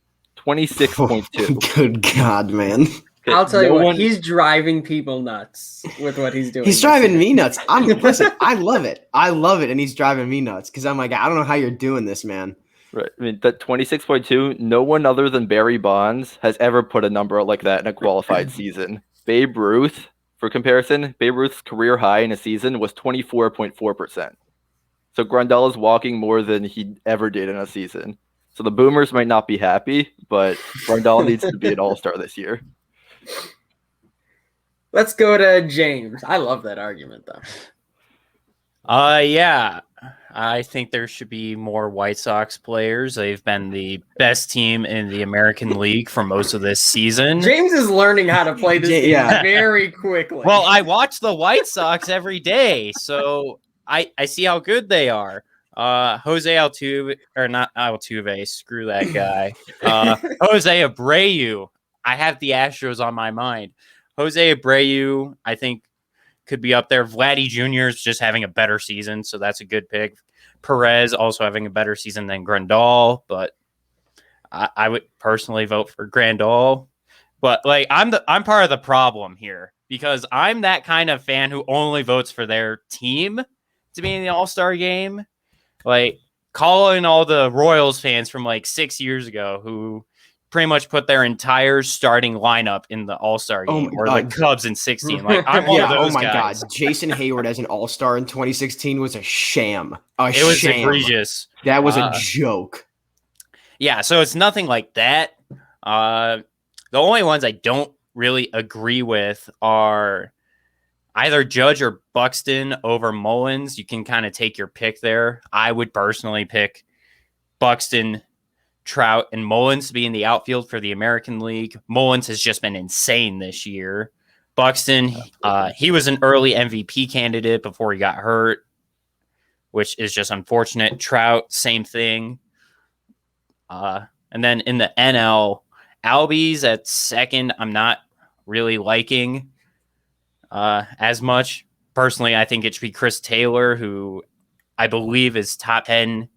S4: 26.2.
S3: Good God, man.
S1: I'll tell you
S4: No
S1: what,
S4: one-
S1: he's driving people nuts with what he's doing.
S3: He's
S1: this
S3: driving
S1: year.
S3: me nuts. Listen, I love it. I love it, and he's driving me nuts because I'm like, I don't know how you're doing this, man.
S4: Right. I mean, that 26.2, no one other than Barry Bonds has ever put a number like that in a qualified season. Babe Ruth, for comparison, Babe Ruth's career high in a season was 24.4%. So Grandal is walking more than he ever did in a season. So the Boomers might not be happy, but Grandal needs to be an all-star this year.
S1: Let's go to James. I love that argument, though.
S2: Yeah. I think there should be more White Sox players. They've been the best team in the American League for most of this season.
S1: James is learning how to play this game very quickly.
S2: Well, I watch the White Sox every day, so I see how good they are. Jose Altuve, or not Altuve, screw that guy. Jose Abreu. I have the Astros on my mind. Jose Abreu, I think, could be up there. Vladdy Jr. is just having a better season, so that's a good pick. Perez also having a better season than Grandal, but I would personally vote for Grandal. But like I'm part of the problem here because I'm that kind of fan who only votes for their team to be in the All-Star game. Like calling all the Royals fans from like 6 years ago who pretty much put their entire starting lineup in the All-Star game, or the Cubs in 16. Like I'm one of those guys.
S3: God, Jason Hayward as an All-Star in 2016 was a sham.
S2: It was egregious.
S3: That was a joke.
S2: Yeah, so it's nothing like that. The only ones I don't really agree with are either Judge or Buxton over Mullins. You can kind of take your pick there. I would personally pick Buxton, Trout, and Mullins to be in the outfield for the American League. Mullins has just been insane this year. Buxton, he was an early MVP candidate before he got hurt, which is just unfortunate. Trout, same thing. And then in the NL, Albies at second, I'm not really liking as much. Personally, I think it should be Chris Taylor, who I believe is top 10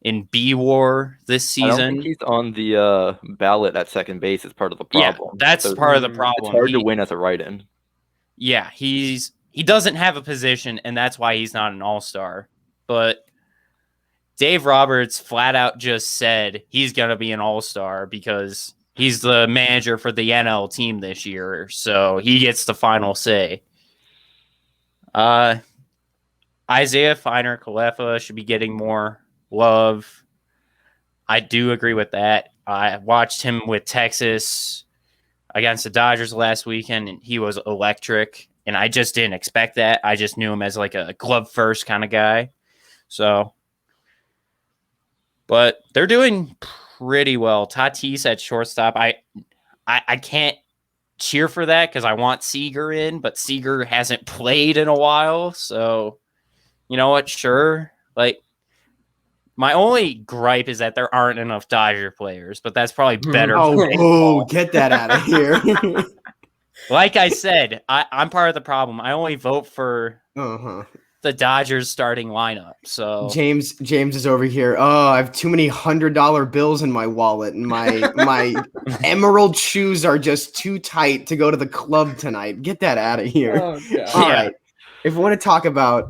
S2: in B-War this season.
S4: I don't think he's on the ballot at second base is part of the problem.
S2: Yeah, that's part of the problem.
S4: It's hard to win as a write-in.
S2: Yeah, he doesn't have a position, and that's why he's not an all-star. But Dave Roberts flat out just said he's going to be an all-star because he's the manager for the NL team this year, so he gets the final say. Isaiah Feiner-Kalefa should be getting more love. I do agree with that. I watched him with Texas against the Dodgers last weekend, and he was electric, and I just didn't expect that. I just knew him as like a glove-first kind of guy. So, but they're doing pretty well. Tatis at shortstop. I can't cheer for that because I want Seager in, but Seager hasn't played in a while. So, you know what? Sure. Like, my only gripe is that there aren't enough Dodger players, but that's probably better.
S3: Oh, get that out of here.
S2: Like I said, I'm part of the problem. I only vote for the Dodgers starting lineup. So
S3: James is over here. Oh, I have too many $100 bills in my wallet, and my emerald shoes are just too tight to go to the club tonight. Get that out of here.
S1: Oh, God.
S3: All right. If we want to talk about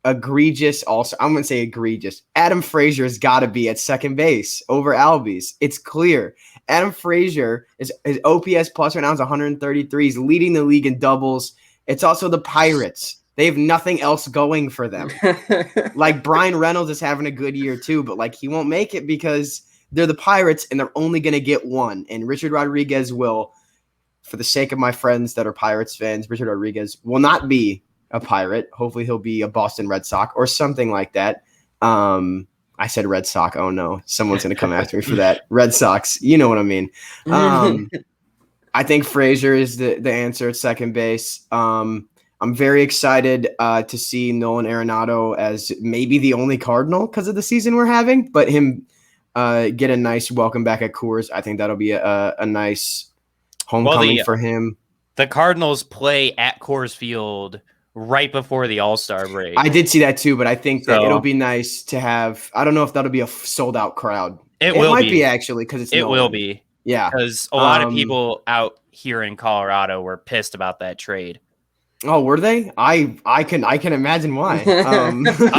S3: egregious, also I'm going to say egregious. Adam Frazier has got to be at second base over Albies. It's clear. Adam Frazier his OPS plus right now is 133. He's leading the league in doubles. It's also the Pirates. They have nothing else going for them. Like Brian Reynolds is having a good year too, but like he won't make it because they're the Pirates and they're only going to get one. And Richard Rodriguez will, for the sake of my friends that are Pirates fans, Richard Rodriguez will not be a Pirate. Hopefully he'll be a Boston Red Sox or something like that. I said Red Sox. Oh no, someone's going to come after me for that. Red Sox. You know what I mean? I think Frazier is the answer at second base. I'm very excited to see Nolan Arenado as maybe the only Cardinal because of the season we're having, but him get a nice welcome back at Coors. I think that'll be a nice homecoming for him.
S2: The Cardinals play at Coors Field right before the All-Star break.
S3: I did see that too, but I think that it'll be nice to have. I don't know if that'll be a sold out crowd.
S2: It
S3: might be actually because it's
S2: will be.
S3: Yeah,
S2: because a lot of people out here in Colorado were pissed about that trade.
S3: Oh, were they? I can imagine why.
S2: I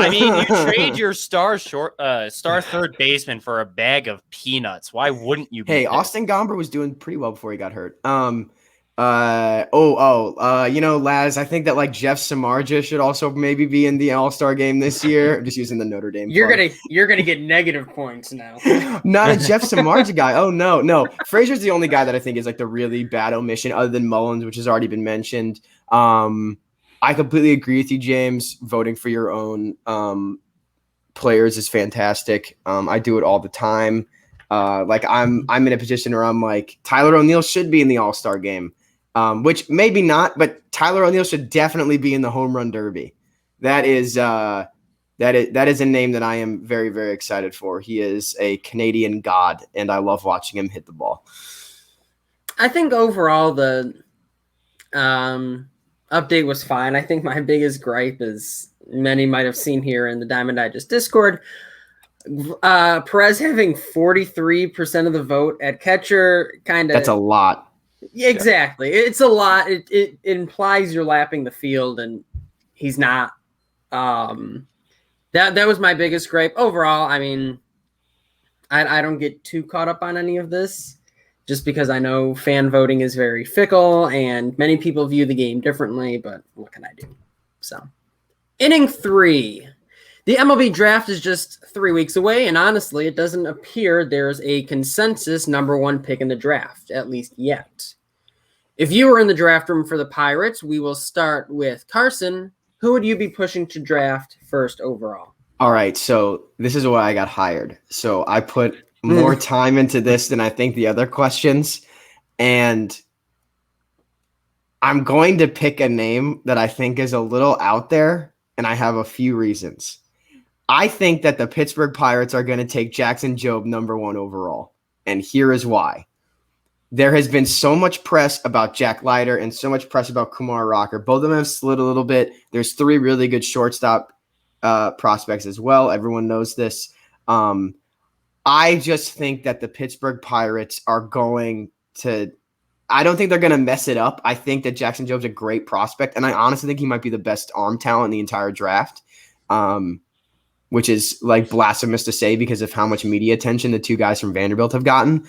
S2: mean, you trade your star third baseman for a bag of peanuts. Why wouldn't you?
S3: Hey, Austin Gomber was doing pretty well before he got hurt. Laz, I think that like Jeff Samardzija should also maybe be in the All-Star game this year. I'm just using the Notre Dame.
S1: You're gonna get negative points now.
S3: Not a Jeff Samardzija guy. Oh no. Frazier's the only guy that I think is like the really bad omission, other than Mullins, which has already been mentioned. I completely agree with you, James. Voting for your own players is fantastic. I do it all the time. I'm in a position where I'm like, Tyler O'Neill should be in the All-Star game. Which maybe not, but Tyler O'Neill should definitely be in the home run derby. That is a name that I am very, very excited for. He is a Canadian god, and I love watching him hit the ball.
S1: I think overall the update was fine. I think my biggest gripe is, many might have seen here in the Diamond Digest Discord, Perez having 43% of the vote at catcher. That's
S3: a lot.
S1: Yeah, exactly. It's a lot. It implies you're lapping the field, and he's not. That was my biggest gripe. Overall, I mean, I don't get too caught up on any of this, just because I know fan voting is very fickle, and many people view the game differently, but what can I do? So, inning 3. The MLB draft is just 3 weeks away, and honestly, it doesn't appear there's a consensus number 1 pick in the draft, at least yet. If you were in the draft room for the Pirates, we will start with Carson. Who would you be pushing to draft first overall?
S3: All right, so this is why I got hired. So I put more time into this than I think the other questions, and I'm going to pick a name that I think is a little out there, and I have a few reasons. I think that the Pittsburgh Pirates are going to take Jackson Jobe number 1 overall, and here is why. There has been so much press about Jack Leiter and so much press about Kumar Rocker. Both of them have slid a little bit. There's 3 really good shortstop prospects as well. Everyone knows this. I just think that the Pittsburgh Pirates are going to – I don't think they're going to mess it up. I think that Jackson Jobe's a great prospect, and I honestly think he might be the best arm talent in the entire draft, which is like blasphemous to say because of how much media attention the 2 guys from Vanderbilt have gotten.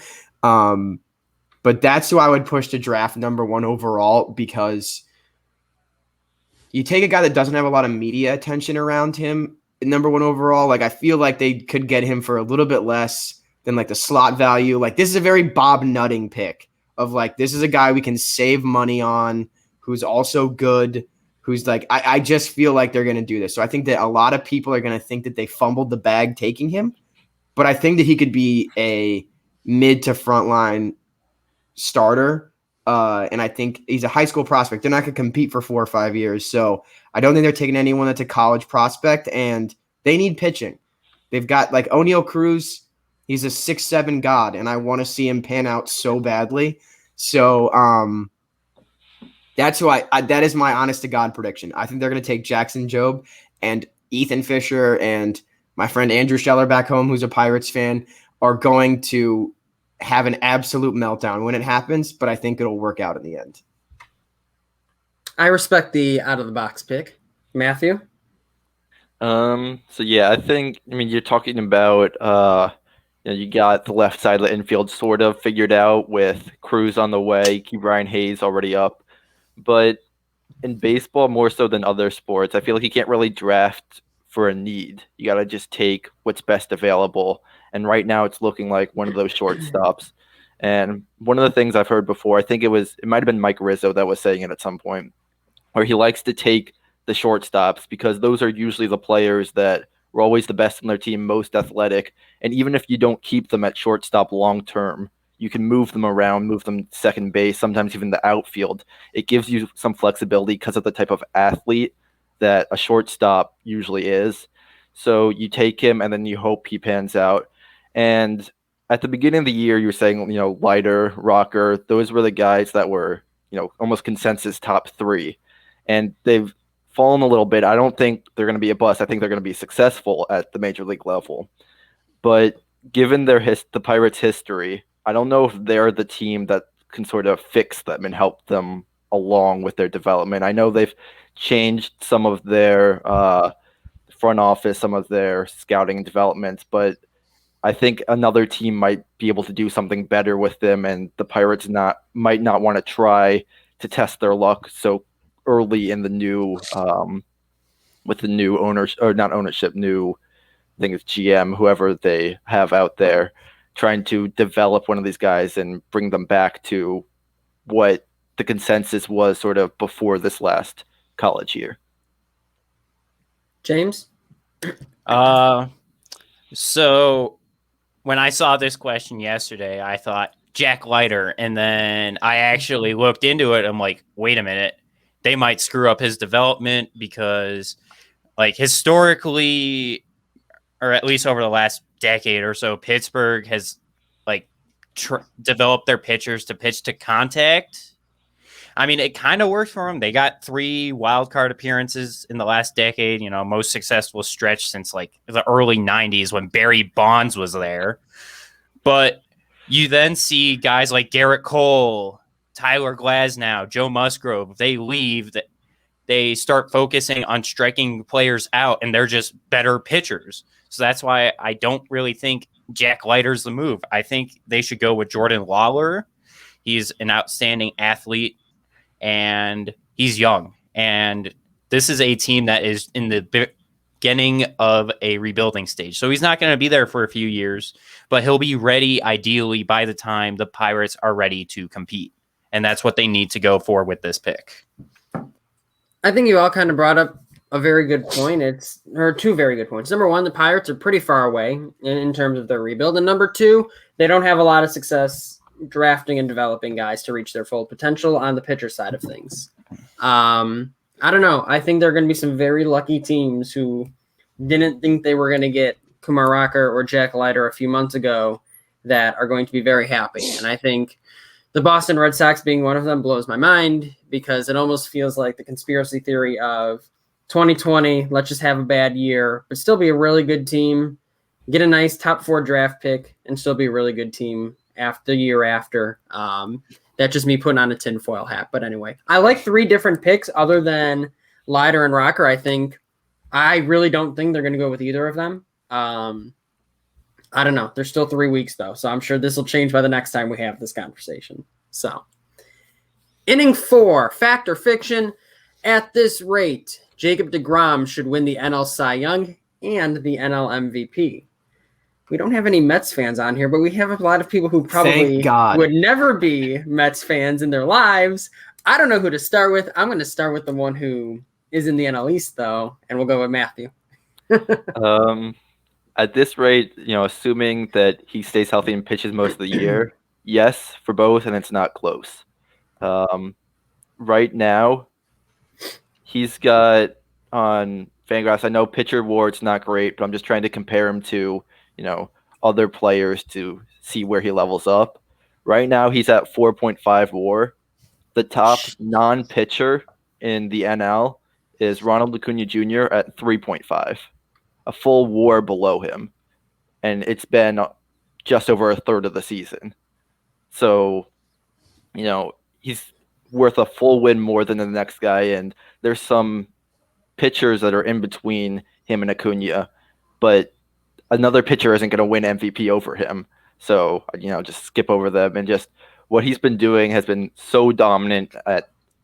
S3: But that's who I would push to draft number 1 overall, because you take a guy that doesn't have a lot of media attention around him, number 1 overall. Like, I feel like they could get him for a little bit less than like the slot value. Like, this is a very Bob Nutting pick of like, this is a guy we can save money on, who's also good, who's like, I just feel like they're going to do this. So I think that a lot of people are going to think that they fumbled the bag taking him, but I think that he could be a mid to frontline starter, and I think he's a high school prospect. They're not going to compete for 4 or 5 years, so I don't think they're taking anyone that's a college prospect, and they need pitching. They've got like O'Neal Cruz. He's a 6'7" god, and I want to see him pan out so badly. So that's who that is my honest to God prediction. I think they're going to take Jackson Jobe, and Ethan Fisher and my friend Andrew Scheller back home, who's a Pirates fan, are going to have an absolute meltdown when it happens, but I think it'll work out in the end.
S1: I respect the out-of-the-box pick. Matthew?
S4: So, yeah, you're talking about, you got the left side of the infield sort of figured out with Cruz on the way, Brian Hayes already up. But in baseball, more so than other sports, I feel like you can't really draft for a need. You got to just take what's best available. And right now it's looking like one of those shortstops. And one of the things I've heard before, I think it might have been Mike Rizzo that was saying it at some point, where he likes to take the shortstops because those are usually the players that were always the best on their team, most athletic. And even if you don't keep them at shortstop long term, you can move them around, move them second base, sometimes even the outfield. It gives you some flexibility because of the type of athlete that a shortstop usually is. So you take him and then you hope he pans out. And at the beginning of the year, you were saying, Leiter, Rocker, those were the guys that were, almost consensus top 3. And they've fallen a little bit. I don't think they're going to be a bust. I think they're going to be successful at the major league level. But given the Pirates' history, I don't know if they're the team that can sort of fix them and help them along with their development. I know they've changed some of their front office, some of their scouting and development, but I think another team might be able to do something better with them, and the Pirates might not want to try to test their luck so early in the new with the new owners, or not ownership, new, I think it's GM, whoever they have out there, trying to develop one of these guys and bring them back to what the consensus was sort of before this last college year.
S1: James?
S2: So when I saw this question yesterday, I thought Jack Leiter, and then I actually looked into it. I'm like, wait a minute, they might screw up his development because, like, historically, or at least over the last decade or so, Pittsburgh has like developed their pitchers to pitch to contact. I mean, it kind of worked for them. They got 3 wild card appearances in the last decade, most successful stretch since like the early 90s when Barry Bonds was there. But you then see guys like Garrett Cole, Tyler Glasnow, Joe Musgrove. They leave, they start focusing on striking players out, and they're just better pitchers. So that's why I don't really think Jack Leiter's the move. I think they should go with Jordan Lawler. He's an outstanding athlete, and he's young. And this is a team that is in the beginning of a rebuilding stage. So he's not going to be there for a few years, but he'll be ready ideally by the time the Pirates are ready to compete. And that's what they need to go for with this pick.
S1: I think you all kind of brought up a very good point. Or 2 very good points. Number 1, the Pirates are pretty far away in terms of their rebuild. And number 2, they don't have a lot of success drafting and developing guys to reach their full potential on the pitcher side of things. I don't know. I think there are going to be some very lucky teams who didn't think they were going to get Kumar Rocker or Jack Leiter a few months ago that are going to be very happy. And I think the Boston Red Sox being one of them blows my mind, because it almost feels like the conspiracy theory of 2020, let's just have a bad year, but still be a really good team, get a nice top 4 draft pick, and still be a really good team after the year after. That's just me putting on a tinfoil hat. But anyway, I like 3 different picks other than Leiter and Rocker. I really don't think they're going to go with either of them. I don't know. There's still 3 weeks, though, so I'm sure this will change by the next time we have this conversation. So, inning 4, fact or fiction. At this rate, Jacob deGrom should win the NL Cy Young and the NL MVP. We don't have any Mets fans on here, but we have a lot of people who probably would never be Mets fans in their lives. I don't know who to start with. I'm going to start with the one who is in the NL East, though, and we'll go with Matthew.
S4: At this rate, assuming that he stays healthy and pitches most of the year, yes, for both, and it's not close. Right now, he's got on Fangraphs, I know pitcher WAR's not great, but I'm just trying to compare him to, other players to see where he levels up. Right now, he's at 4.5 WAR. The top non-pitcher in the NL is Ronald Acuna Jr. at 3.5, a full WAR below him. And it's been just over a third of the season. So, he's worth a full win more than the next guy. And there's some pitchers that are in between him and Acuna, but another pitcher isn't going to win MVP over him. So, just skip over them, and just what he's been doing has been so dominant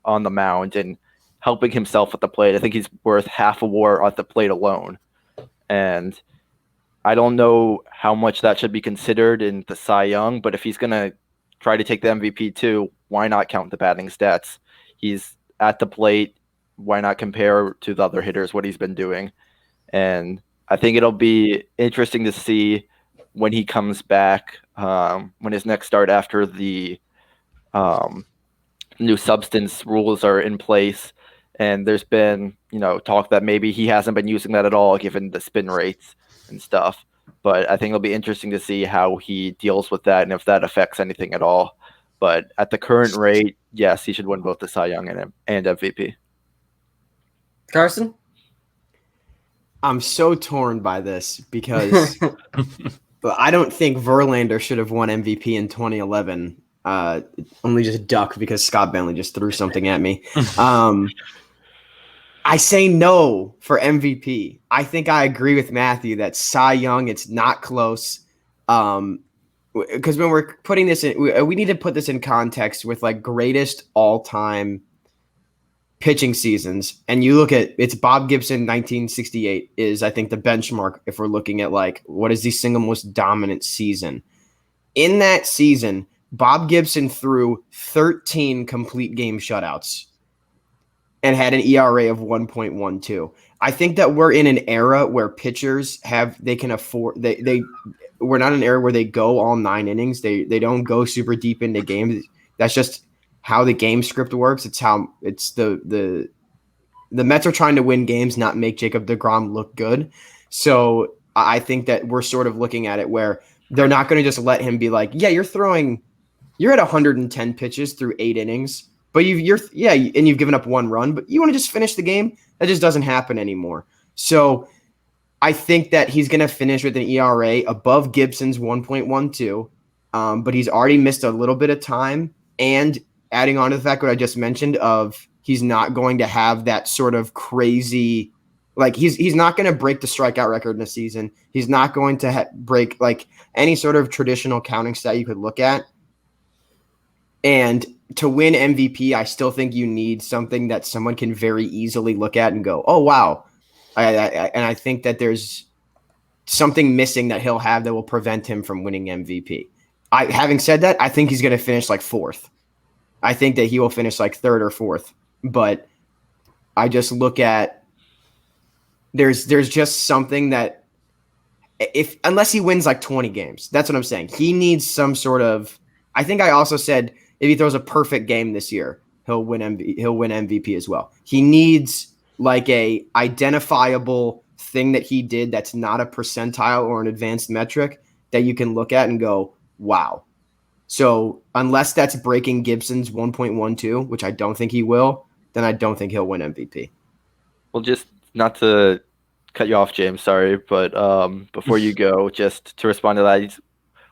S4: on the mound and helping himself at the plate. I think he's worth half a WAR at the plate alone. And I don't know how much that should be considered in the Cy Young, but if he's going to try to take the MVP too, why not count the batting stats? He's at the plate. Why not compare to the other hitters what he's been doing? And I think it'll be interesting to see when he comes back, when his next start after the new substance rules are in place. And there's been, talk that maybe he hasn't been using that at all, given the spin rates and stuff. But I think it'll be interesting to see how he deals with that and if that affects anything at all. But at the current rate, yes, he should win both the Cy Young and MVP.
S1: Carson?
S3: I'm so torn by this because I don't think Verlander should have won MVP in 2011. Only just duck because Scott Bentley just threw something at me. I say no for MVP. I think I agree with Matthew that Cy Young, it's not close. Because when we're putting this in, we need to put this in context with like greatest all-time pitching seasons. And you look at, it's Bob Gibson 1968 is, I think, the benchmark if we're looking at like what is the single most dominant season. In that season, Bob Gibson threw 13 complete game shutouts and had an ERA of 1.12. I think that we're in an era where pitchers can afford we're not in an era where they go all 9 innings. They don't go super deep into games. That's just how the game script works. It's how it's the Mets are trying to win games, not make Jacob deGrom look good. So I think that we're sort of looking at it where they're not going to just let him be like, yeah, you're at 110 pitches through 8 innings. But you've given up 1 run, but you want to just finish the game? That just doesn't happen anymore. So I think that he's going to finish with an ERA above Gibson's 1.12, but he's already missed a little bit of time. And adding on to the fact what I just mentioned of he's not going to have that sort of crazy, like he's not going to break the strikeout record in a season. He's not going to break like any sort of traditional counting stat you could look at. And to win MVP, I still think you need something that someone can very easily look at and go, oh, wow. And I think that there's something missing that he'll have that will prevent him from winning MVP. Having said that, I think he's going to finish like 4th. I think that he will finish like 3rd or 4th. But I just look at there's just something that unless he wins like 20 games, that's what I'm saying. He needs some sort of – I think I also said – if he throws a perfect game this year, he'll win MVP as well. He needs like a identifiable thing that he did that's not a percentile or an advanced metric that you can look at and go, wow. So unless that's breaking Gibson's 1.12, which I don't think he will, then I don't think he'll win MVP.
S4: Well, just not to cut you off, James, sorry, but before you go, just to respond to that,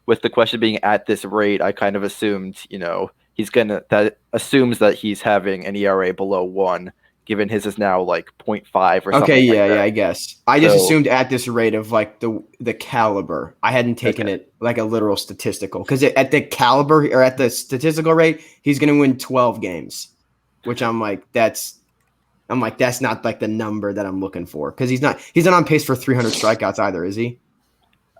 S4: with the question being at this rate, I kind of assumed, that assumes that he's having an ERA below 1, given his is now like 0.5 or something.
S3: Okay,
S4: yeah,
S3: I guess. I just assumed at this rate of like the caliber. I hadn't taken it like a literal statistical because at the caliber or at the statistical rate, he's going to win 12 games, which I'm like, that's not like the number that I'm looking for because he's not on pace for 300 strikeouts either, is he?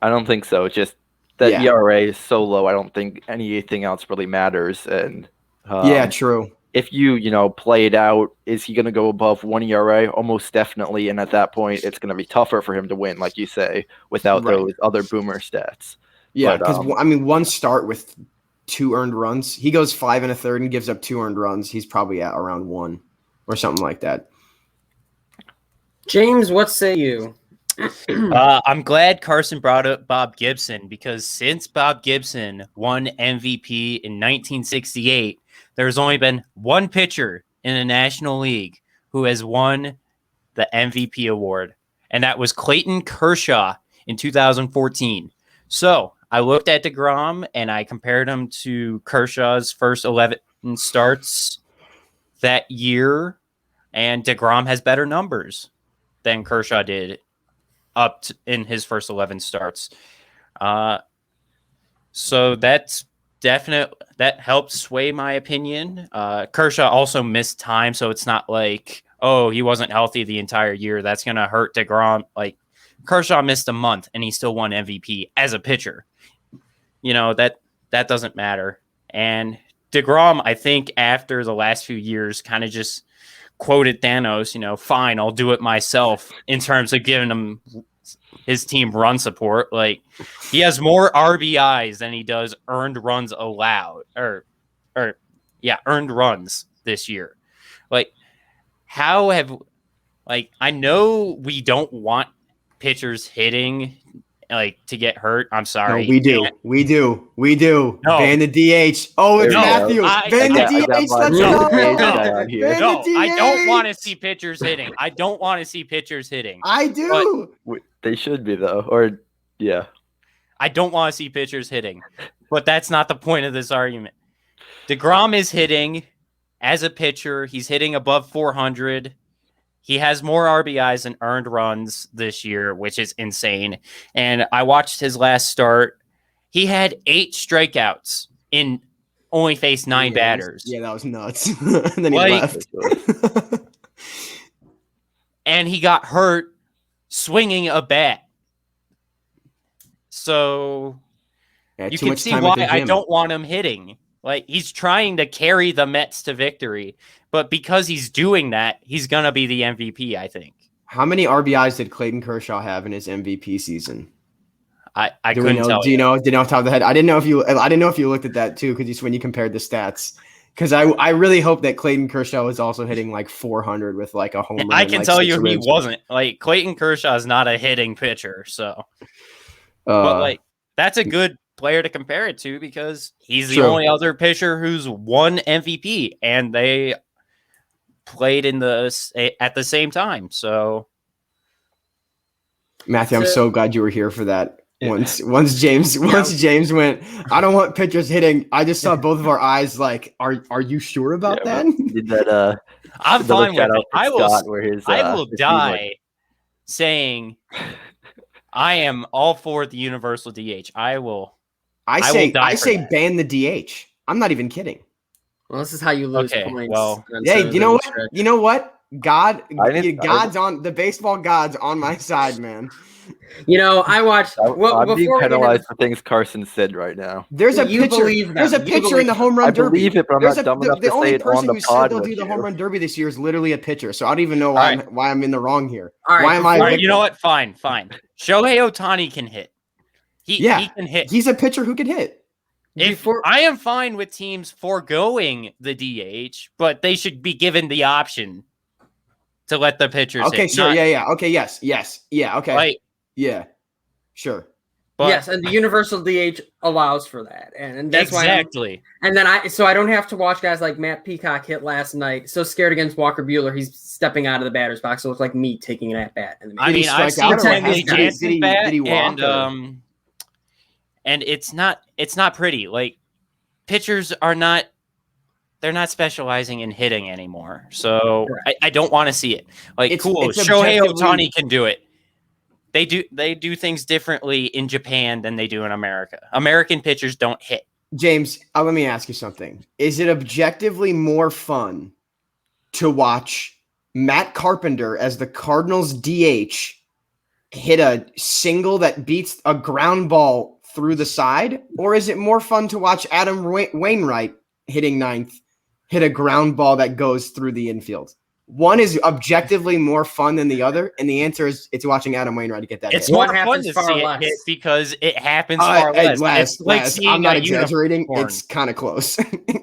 S4: I don't think so. Just that ERA is so low. I don't think anything else really matters. And
S3: true.
S4: If you play it out, is he going to go above 1 ERA? Almost definitely. And at that point, it's going to be tougher for him to win, like you say, without those other boomer stats.
S3: Yeah, because one start with 2 earned runs, he goes 5 1/3 and gives up 2 earned runs. He's probably at around 1 or something like that.
S1: James, what say you?
S2: I'm glad Carson brought up Bob Gibson because since Bob Gibson won MVP in 1968, there's only been one pitcher in the National League who has won the MVP award, and that was Clayton Kershaw in 2014. So I looked at DeGrom and I compared him to Kershaw's first 11 starts that year, and DeGrom has better numbers than Kershaw did in his first 11 starts. So that's that helped sway my opinion. Kershaw also missed time, so it's not like, oh, he wasn't healthy the entire year. That's going to hurt DeGrom. Like, Kershaw missed a month, and he still won MVP as a pitcher. That doesn't matter. And DeGrom, I think after the last few years, kind of just quoted Thanos, fine, I'll do it myself in terms of giving him his team run support. Like, he has more RBIs than he does earned runs allowed earned runs this year. Like, I know we don't want pitchers hitting like to get hurt. I'm sorry.
S3: No, we do.
S2: No.
S3: Ban the DH. Oh, it's
S4: There we
S3: Matthew.
S2: go.
S3: Ban the
S4: I got
S3: DH.
S4: my
S3: Let's
S2: No.
S4: DH
S3: go.
S4: guy on here.
S3: Ban
S2: No,
S3: the
S2: I don't want to
S3: DH.
S2: see pitchers hitting. I don't want to see pitchers hitting.
S3: I do.
S4: They should be though, or yeah.
S2: I don't want to see pitchers hitting. But that's not the point of this argument. DeGrom is hitting as a pitcher. He's hitting above 400. He has more RBIs than earned runs this year, which is insane. And I watched his last start. He had 8 strikeouts and only faced 9 batters.
S3: Yeah, that was nuts. And then he left.
S2: And he got hurt swinging a bat. So you can see why I don't want him hitting. Like, he's trying to carry the Mets to victory, but because he's doing that, he's going to be the MVP, I think.
S3: How many RBIs did Clayton Kershaw have in his MVP season?
S2: I couldn't tell.
S3: Do you know? Did you know off the top of the head? I didn't know if you looked at that too, because when you compared the stats. Because I really hope that Clayton Kershaw was also hitting like 400 with like a home run.
S2: I can tell you he wasn't. Like, Clayton Kershaw is not a hitting pitcher, so. But like, that's a good player to compare it to because he's the only other pitcher who's won MVP, and they played at the same time. So,
S3: Matthew, I'm so glad you were here for that. Once James went, I don't want pitchers hitting. I just saw both of our eyes like, are you sure about that?
S4: Did that?
S2: I'm fine with it. I will die saying I am all for the universal DH. I say
S3: ban the DH. I'm not even kidding.
S1: Well, this is how you lose points.
S2: Well,
S3: hey, you know what? You know what? God's on the baseball gods on my side, man.
S1: You know, I watched.
S4: I'm being penalized for things Carson said right now.
S3: There's a pitcher. There's a pitcher in the home run derby.
S4: I believe it, but I'm not dumb enough to say it on the pod. The only person who said they'll do the home run derby this year is literally a pitcher. So I don't even know why I'm in the wrong here. Why am I?
S2: All right, you know what? Fine. Shohei Ohtani can hit. He can hit.
S3: He's a pitcher who can hit.
S2: I am fine with teams foregoing the DH, but they should be given the option to let the pitchers hit.
S3: Okay, sure. Yeah. Okay, yes. Yeah, okay.
S2: Like,
S3: yeah, sure.
S1: But, yes, and the universal DH allows for that, and that's
S2: exactly.
S1: Why. And then I don't have to watch guys like Matt Peacock hit last night. So scared against Walker Buehler, he's stepping out of the batter's box. So it's like me taking an at bat.
S2: I mean, I've seen Kenley Jansen bat, and it's not pretty. Like, pitchers are not. They're not specializing in hitting anymore. So I don't want to see it. Like, Shohei Ohtani can do it. They do things differently in Japan than they do in America. American pitchers don't hit.
S3: James, let me ask you something. Is it objectively more fun to watch Matt Carpenter as the Cardinals DH hit a single that beats a ground ball through the side? Or is it more fun to watch Adam Wainwright hitting ninth hit a ground ball that goes through the infield? One is objectively more fun than the other, and the answer is it's watching Adam Wainwright to get that.
S2: It's more fun to see it hit because it happens far less.
S3: I'm not exaggerating. It's kind of close.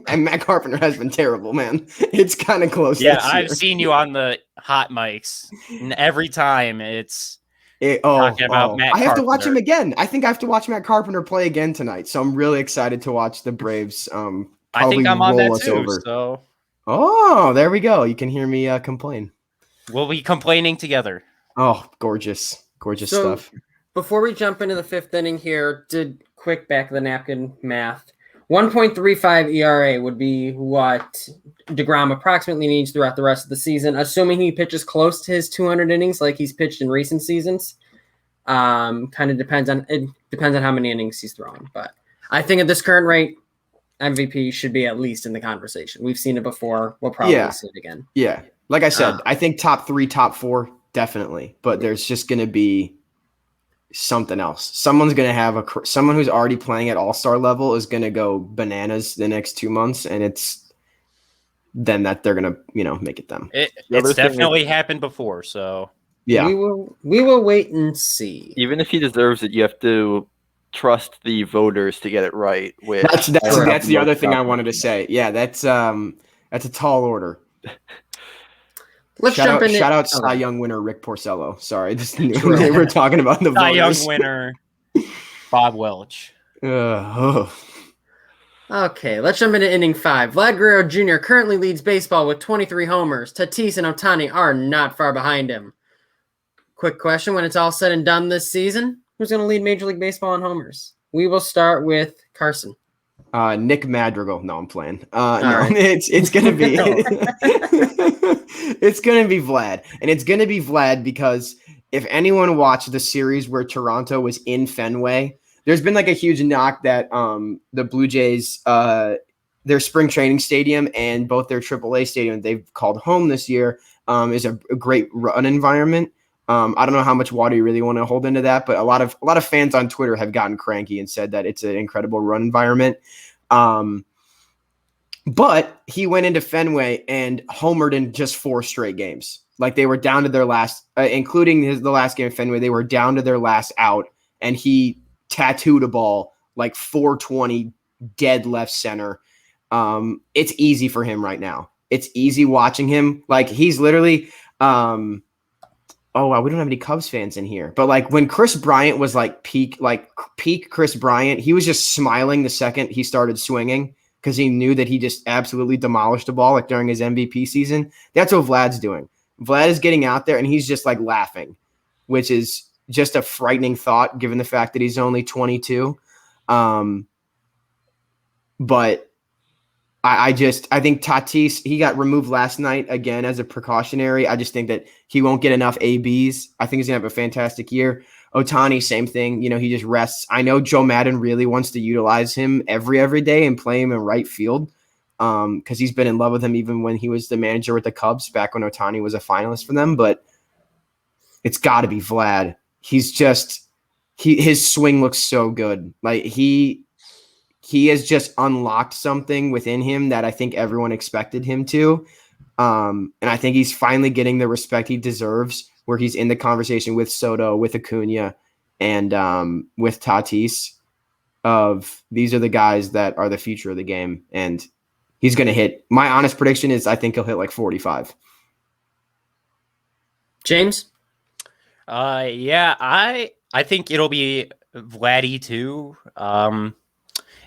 S3: And Matt Carpenter has been terrible, man. It's kind of close.
S2: Yeah, I've seen you on the hot mics, and every time it's talking about Matt Carpenter.
S3: I have to watch him again. I think I have to watch Matt Carpenter play again tonight, so I'm really excited to watch the Braves.
S2: I think I'm on that too. So.
S3: Oh, there we go. You can hear me complain.
S2: We'll be complaining together.
S3: Oh, gorgeous stuff.
S1: Before we jump into the fifth inning here, did quick back of the napkin math. 1.35 ERA would be what DeGrom approximately needs throughout the rest of the season, assuming he pitches close to his 200 innings like he's pitched in recent seasons. Kind of depends on how many innings he's throwing, but I think at this current rate, MVP should be at least in the conversation. We've seen it before. We'll probably see it again.
S3: Yeah. Like I said, I think top 3, top 4, definitely. But there's just going to be something else. Someone's going to have someone who's already playing at all-star level is going to go bananas the next 2 months. And it's then that they're going to, make it them.
S2: It's definitely happened before. So
S3: yeah,
S1: we will wait and see.
S4: Even if he deserves it, you have to trust the voters to get it right.
S3: That's the other thing I wanted to say. Yeah, that's a tall order.
S1: Let's
S3: shout
S1: jump in.
S3: Shout out Cy Young winner Rick Porcello. Sorry, this we're talking about the
S2: Cy
S3: voters.
S2: Young winner. Bob Welch.
S3: Oh.
S1: Okay, let's jump into inning 5. Vlad Guerrero Jr. currently leads baseball with 23 homers. Tatis and Ohtani are not far behind him. Quick question, when it's all said and done this season, who's going to lead Major League Baseball in homers? We will start with Carson.
S3: Nick Madrigal. No, I'm playing. No,
S1: right.
S3: it's gonna be it's gonna be Vlad, and it's gonna be Vlad because if anyone watched the series where Toronto was in Fenway, there's been like a huge knock that the Blue Jays their spring training stadium and both their AAA stadium they've called home this year is a great run environment. I don't know how much water you really want to hold into that, but a lot of fans on Twitter have gotten cranky and said that it's an incredible run environment. But he went into Fenway and homered in just 4 straight games. Like they were down to their last, including the last game of Fenway, they were down to their last out, and he tattooed a ball like 420 dead left center. It's easy for him right now. It's easy watching him. Like he's literally. Oh, wow, we don't have any Cubs fans in here. But like when Chris Bryant was like peak Chris Bryant, he was just smiling the second he started swinging because he knew that he just absolutely demolished the ball like during his MVP season. That's what Vlad's doing. Vlad is getting out there and he's just like laughing, which is just a frightening thought given the fact that he's only 22. But I think Tatis, he got removed last night again as a precautionary. I just think that he won't get enough ABs. I think he's going to have a fantastic year. Ohtani, same thing. He just rests. I know Joe Madden really wants to utilize him every day and play him in right field because he's been in love with him even when he was the manager with the Cubs back when Ohtani was a finalist for them. But it's got to be Vlad. He's just his swing looks so good. Like he has just unlocked something within him that I think everyone expected him to. And I think he's finally getting the respect he deserves where he's in the conversation with Soto, with Acuna, and with Tatis of these are the guys that are the future of the game. And he's going to hit. My honest prediction is I think he'll hit like 45.
S1: James?
S2: Yeah, I think it'll be Vladdy too.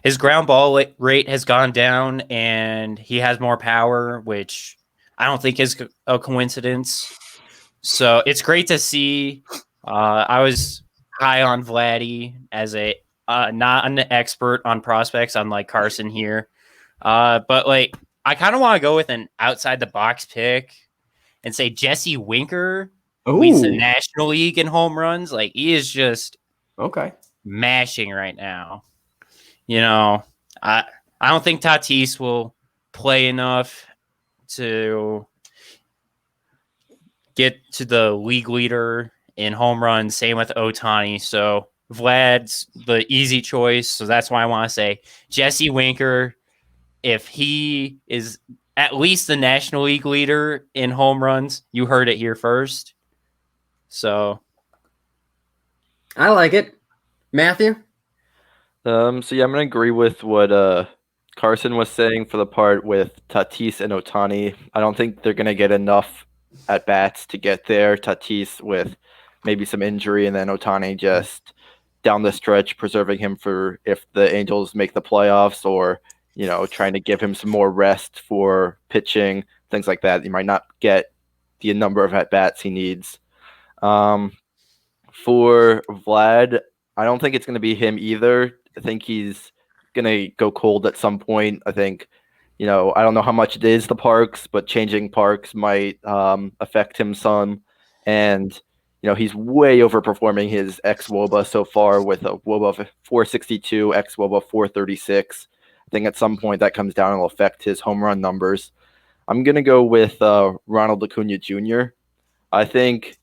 S2: His ground ball rate has gone down, and he has more power, which I don't think is a coincidence. So it's great to see. I was high on Vladdy as a not an expert on prospects, unlike Carson here. But like, I kind of want to go with an outside the box pick and say Jesse Winker leads the National League in home runs. Like he is just mashing right now. I don't think Tatis will play enough to get to the league leader in home runs. Same with Ohtani. So Vlad's the easy choice. So that's why I want to say Jesse Winker. If he is at least the National League leader in home runs, you heard it here first. So
S1: I like it. Matthew?
S4: So yeah, I'm gonna agree with what Carson was saying for the part with Tatis and Ohtani. I don't think they're gonna get enough at bats to get there. Tatis with maybe some injury, and then Ohtani just down the stretch, preserving him for if the Angels make the playoffs, or trying to give him some more rest for pitching, things like that. He might not get the number of at bats he needs. For Vlad, I don't think it's gonna be him either. I think he's going to go cold at some point. I think, I don't know how much it is the parks, but changing parks might affect him some. And, he's way overperforming his ex-WOBA so far with a WOBA of 462, ex-WOBA 436. I think at some point that comes down and will affect his home run numbers. I'm going to go with Ronald Acuna Jr. I think,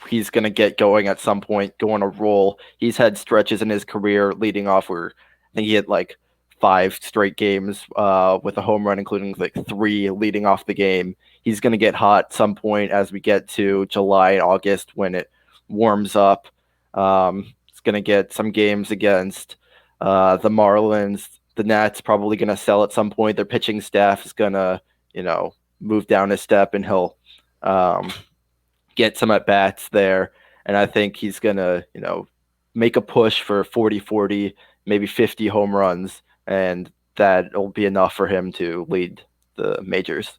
S4: he's going to get going at some point, go on a roll. He's had stretches in his career leading off where I think he had like 5 straight games with a home run, including like 3 leading off the game. He's going to get hot some point as we get to July and August when it warms up. It's going to get some games against the Marlins. The Nats probably going to sell at some point. Their pitching staff is going to, move down a step, and he'll get some at bats there. and I think he's gonna, make a push for 40-40, maybe 50 home runs, and that'll be enough for him to lead the majors.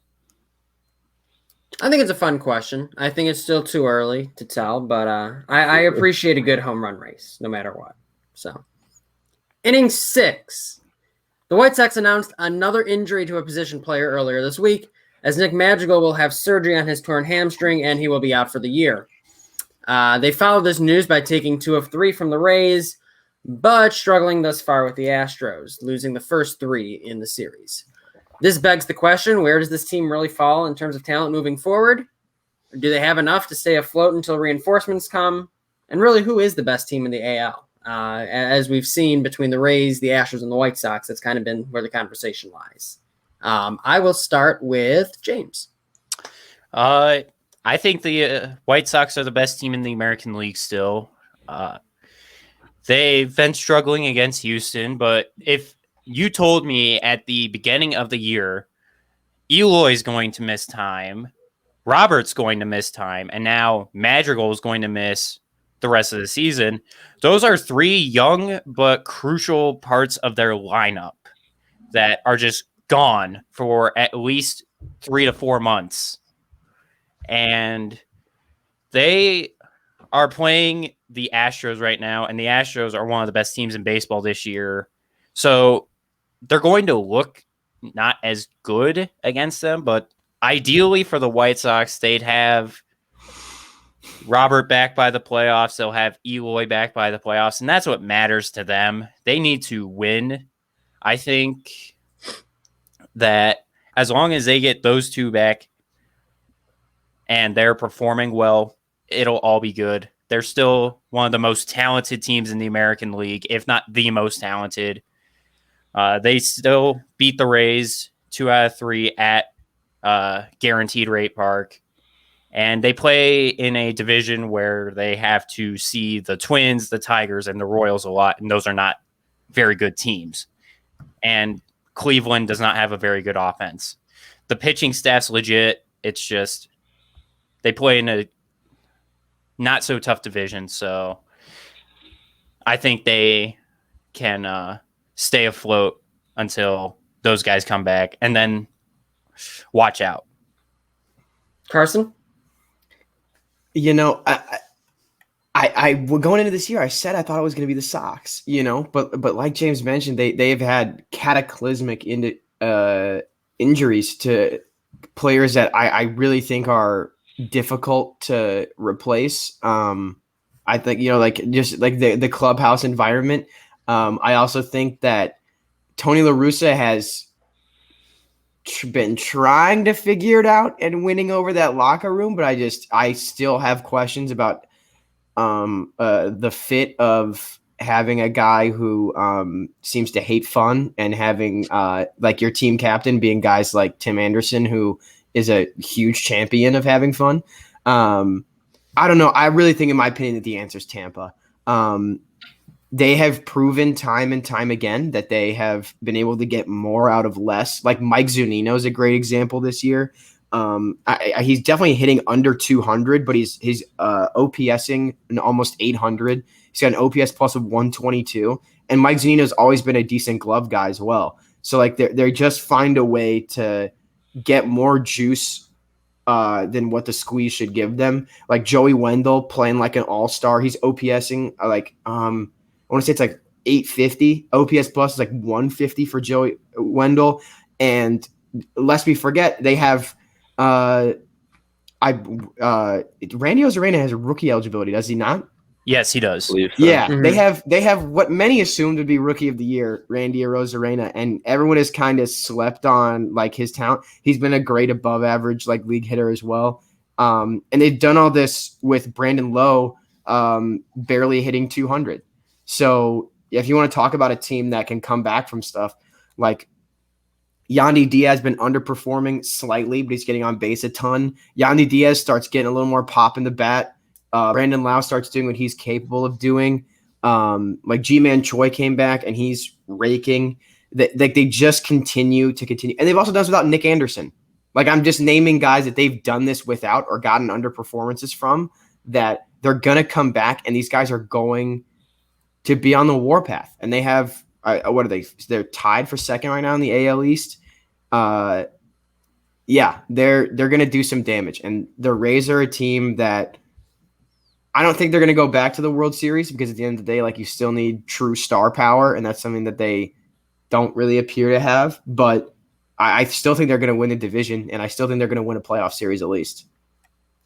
S1: I think it's a fun question. I think it's still too early to tell, but I appreciate a good home run race no matter what. So, inning 6. The White Sox announced another injury to a position player earlier this week, as Nick Madrigal will have surgery on his torn hamstring and he will be out for the year. They followed this news by taking 2 of 3 from the Rays, but struggling thus far with the Astros, losing the first 3 in the series. This begs the question, where does this team really fall in terms of talent moving forward? Do they have enough to stay afloat until reinforcements come? And really, who is the best team in the AL? As we've seen between the Rays, the Astros, and the White Sox, that's kind of been where the conversation lies. I will start with James.
S2: I think the White Sox are the best team in the American League still. They've been struggling against Houston, but if you told me at the beginning of the year, Eloy's going to miss time, Robert's going to miss time, and now Madrigal is going to miss the rest of the season, those are 3 young but crucial parts of their lineup that are just gone for at least 3 to 4 months. And they are playing the Astros right now, and the Astros are one of the best teams in baseball this year. So they're going to look not as good against them, but ideally for the White Sox, they'd have Robert back by the playoffs. They'll have Eloy back by the playoffs, and that's what matters to them. They need to win. I think that as long as they get those 2 back and they're performing well, it'll all be good. They're still one of the most talented teams in the American League, if not the most talented. They still beat the Rays 2 out of 3 at Guaranteed Rate Park. And they play in a division where they have to see the Twins, the Tigers, and the Royals a lot, and those are not very good teams. And Cleveland does not have a very good offense. The pitching staff's legit. It's just they play in a not so tough division, so I think they can stay afloat until those guys come back, and then watch out.
S1: Carson?
S3: I going into this year, I said I thought it was going to be the Sox, but like James mentioned, they've had cataclysmic injuries to players that I really think are difficult to replace. I think, just like the clubhouse environment. I also think that Tony La Russa has been trying to figure it out and winning over that locker room, but I still have questions about the fit of having a guy who seems to hate fun and having like your team captain being guys like Tim Anderson, who is a huge champion of having fun. I don't know. I really think, in my opinion, that the answer is Tampa. They have proven time and time again that they have been able to get more out of less. Like Mike Zunino is a great example this year. He's definitely hitting under 200, but he's OPSing in almost 800. He's got an OPS plus of 122, and Mike Zunino's always been a decent glove guy as well. So like they just find a way to get more juice than what the squeeze should give them. Like Joey Wendell playing like an all-star. He's OPSing I want to say it's like 850. OPS plus is like 150 for Joey Wendell. And lest we forget, they have Randy Ozarena has a rookie eligibility, does he not?
S2: Yes, he does.
S4: So.
S3: Yeah, mm-hmm. They have what many assumed would be rookie of the year, Randy Arozarena, and everyone has kind of slept on like his talent. He's been a great above average like league hitter as well. And they've done all this with Brandon Lowe barely hitting 200. So if you want to talk about a team that can come back from stuff, like Yandy Diaz has been underperforming slightly, but he's getting on base a ton. Yandy Diaz starts getting a little more pop in the bat. Brandon Lau starts doing what he's capable of doing. Like G-Man Choi came back and he's raking. They just continue. And they've also done this without Nick Anderson. Like I'm just naming guys that they've done this without or gotten underperformances from that they're going to come back and these guys are going to be on the warpath. And they have, what are they? They're tied for second right now in the AL East. Yeah, they're going to do some damage. And the Rays are a team that I don't think they're going to go back to the World Series because at the end of the day, like, you still need true star power, and that's something that they don't really appear to have. But I still think they're going to win the division, and I still think they're going to win a playoff series at least.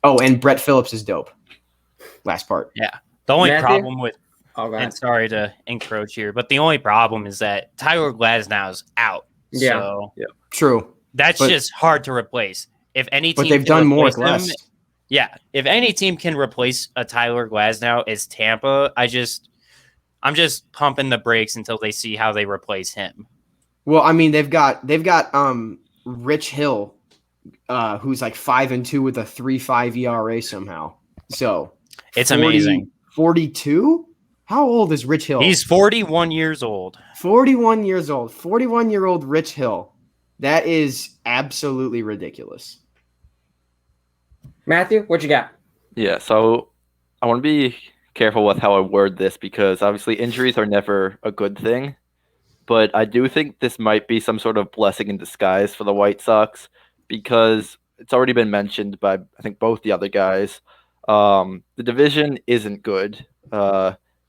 S3: Oh, and Brett Phillips is dope. Last part.
S2: Yeah. The only
S1: Matthew?
S2: problem with
S1: and
S2: sorry to encroach here, but the only problem is that Tyler Glasnow's out.
S1: Yeah.
S2: So
S3: True.
S2: that's just hard to replace. If any team
S3: But they've
S2: can
S3: done more
S2: replace
S3: with less.
S2: him, yeah. If any team can replace a Tyler Glasnow as Tampa, I'm just pumping the brakes until they see how they replace him.
S3: Well, I mean, they've got Rich Hill, who's like 5-2 with a 3.5 ERA somehow. So
S2: It's amazing.
S3: 42? How old is Rich Hill?
S2: He's 41 years old.
S3: 41 years old. 41-year-old Rich Hill. That is absolutely ridiculous.
S1: Matthew, what you got?
S4: Yeah, so I want to be careful with how I word this because obviously injuries are never a good thing. But I do think this might be some sort of blessing in disguise for the White Sox because it's already been mentioned by, I think, both the other guys. The division isn't good.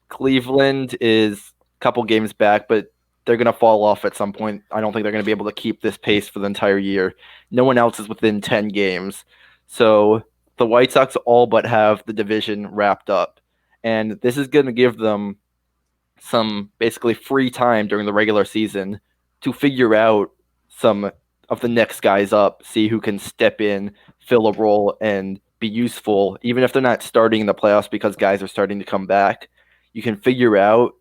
S4: Cleveland is a couple games back, but they're going to fall off at some point. I don't think they're going to be able to keep this pace for the entire year. No one else is within 10 games. So the White Sox all but have the division wrapped up. And this is going to give them some basically free time during the regular season to figure out some of the next guys up, see who can step in, fill a role, and be useful, even if they're not starting in the playoffs because guys are starting to come back. You can figure out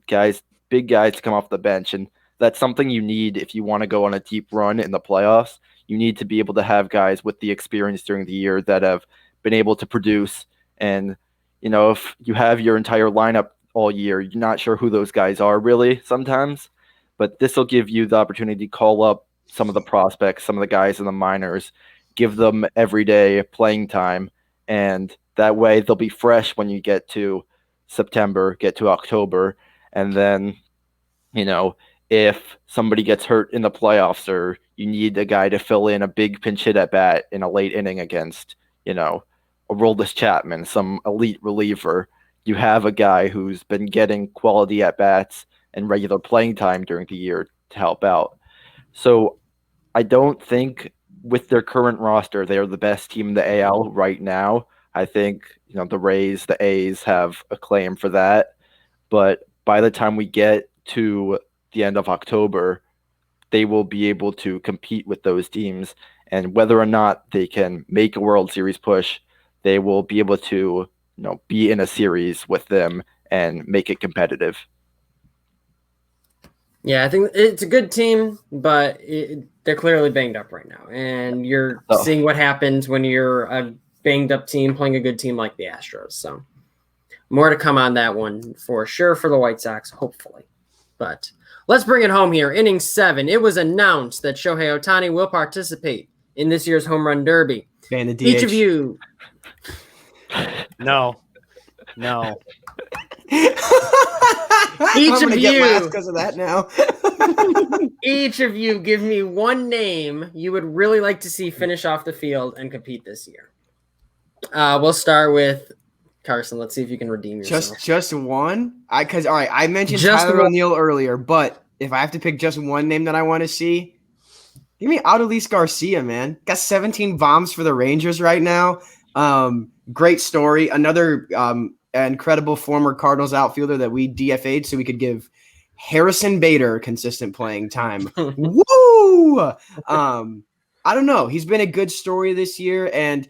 S4: big guys to come off the bench, and that's something you need if you want to go on a deep run in the playoffs. You need to be able to have guys with the experience during the year that have been able to produce. And, if you have your entire lineup all year, you're not sure who those guys are really sometimes, but this will give you the opportunity to call up some of the prospects, some of the guys in the minors, give them everyday playing time, and that way they'll be fresh when you get to September, get to October, and then, if somebody gets hurt in the playoffs or you need a guy to fill in a big pinch hit at bat in a late inning against, a Aroldis Chapman, some elite reliever, you have a guy who's been getting quality at-bats and regular playing time during the year to help out. So I don't think with their current roster, they are the best team in the AL right now. I think, the Rays, the A's have a claim for that. But by the time we get to the end of October, they will be able to compete with those teams. And whether or not they can make a World Series push, they will be able to be in a series with them and make it competitive.
S1: Yeah, I think it's a good team, but they're clearly banged up right now. And you're seeing what happens when you're a banged up team playing a good team like the Astros. So more to come on that one for sure for the White Sox, hopefully. But let's bring it home here. Inning 7, it was announced that Shohei Ohtani will participate in this year's Home Run Derby.
S3: Ban the DH.
S1: Each of you...
S2: No.
S1: Each of you,
S3: because of that now.
S1: each of you, give me one name you would really like to see finish off the field and compete this year. We'll start with Carson. Let's see if you can redeem yourself.
S3: Just one. I mentioned
S1: Just
S3: Tyler
S1: one.
S3: O'Neill earlier, but if I have to pick just one name that I want to see, give me Adolis Garcia, man. Got 17 bombs for the Rangers right now. Great story. Another incredible former Cardinals outfielder that we DFA'd so we could give Harrison Bader consistent playing time. Woo! I don't know. He's been a good story this year, and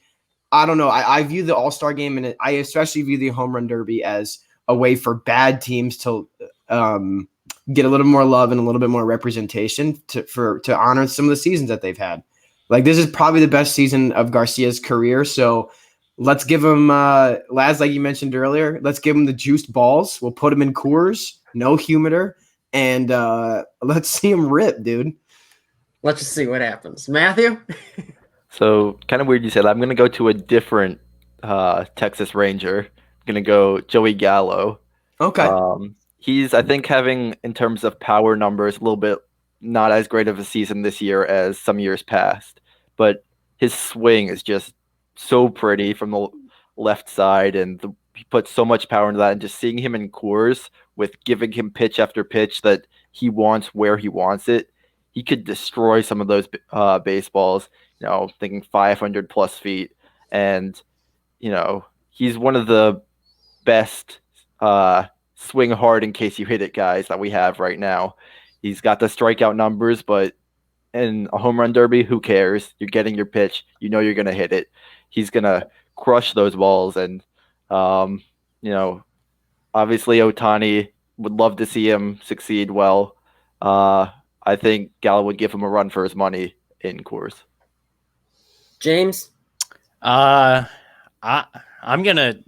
S3: I don't know. I view the All-Star game, and I especially view the Home Run Derby as a way for bad teams to get a little more love and a little bit more representation to honor some of the seasons that they've had. Like, this is probably the best season of Garcia's career, so let's give him, Laz, like you mentioned earlier, let's give him the juiced balls. We'll put him in Coors, no humidor, and let's see him rip, dude.
S1: Let's just see what happens. Matthew?
S4: So kind of weird you said that. I'm going to go to a different Texas Ranger. Gonna go Joey Gallo.
S3: Okay.
S4: He's, I think, having, in terms of power numbers, a little bit not as great of a season this year as some years past. But his swing is just so pretty from the left side, and he puts so much power into that. And just seeing him in Coors with giving him pitch after pitch that he wants where he wants it, he could destroy some of those baseballs. Thinking 500 plus feet, and he's one of the best swing hard in case you hit it guys that we have right now. He's got the strikeout numbers, but in a home run derby, who cares? You're getting your pitch. You're going to hit it. He's going to crush those balls. And, obviously Ohtani, would love to see him succeed well. I think Gallo would give him a run for his money in Coors.
S1: James?
S2: I'm going to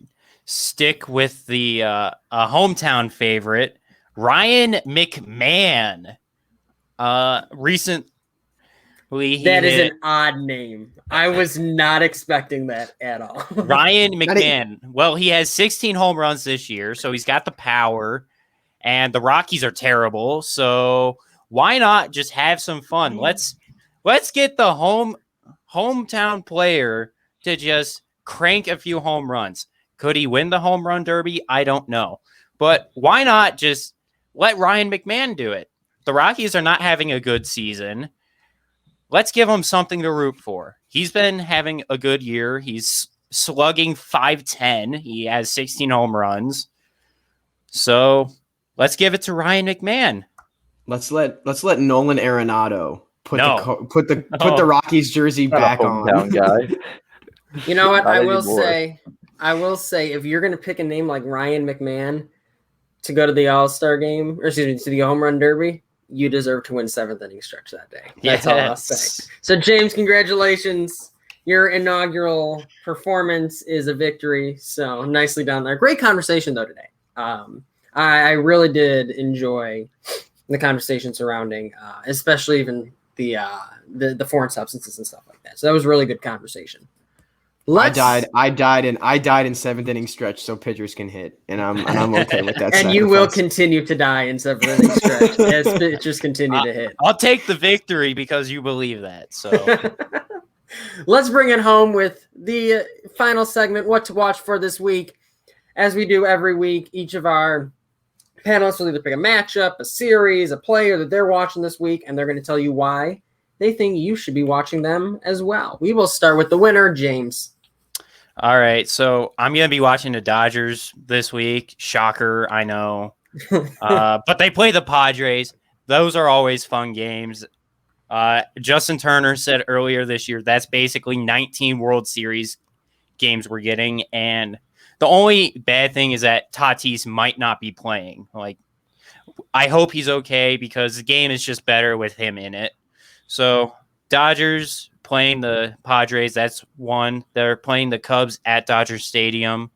S2: stick with the hometown favorite, Ryan McMahon. Recently,
S1: that is an odd name. I was not expecting that at all.
S2: Ryan McMahon. Well, he has 16 home runs this year, so he's got the power, and the Rockies are terrible. So why not just have some fun? Let's get the hometown player to just crank a few home runs. Could he win the home run derby? I don't know. But why not just let Ryan McMahon do it? The Rockies are not having a good season. Let's give him something to root for. He's been having a good year. He's slugging .510. He has 16 home runs. So let's give it to Ryan McMahon.
S3: Let's let Nolan Arenado put the Rockies jersey back on.
S4: Guy.
S1: You know what? I will say, if you're going to pick a name like Ryan McMahon to go to the All-Star game, or excuse me, to the home run derby, you deserve to win 7th inning stretch that day. That's all I'll say. So, James, congratulations. Your inaugural performance is a victory. So, nicely done there. Great conversation, though, today. I really did enjoy the conversation surrounding, especially even the foreign substances and stuff like that. So, that was a really good conversation. I died in 7th inning stretch, so pitchers can hit, and I'm okay with that. And you will continue to die in 7th inning stretch as pitchers continue to hit.
S2: I'll take the victory because you believe that. So
S1: let's bring it home with the final segment, what to watch for this week. As we do every week, each of our panelists will either pick a matchup, a series, a player that they're watching this week, and they're going to tell you why they think you should be watching them as well. We will start with the winner, James.
S2: All right, so I'm going to be watching the Dodgers this week. Shocker, I know. But they play the Padres. Those are always fun games. Justin Turner said earlier this year that's basically 19 World Series games we're getting. And the only bad thing is that Tatis might not be playing. I hope he's okay because the game is just better with him in it. So Dodgers playing the Padres, that's one. They're playing the Cubs at Dodger Stadium.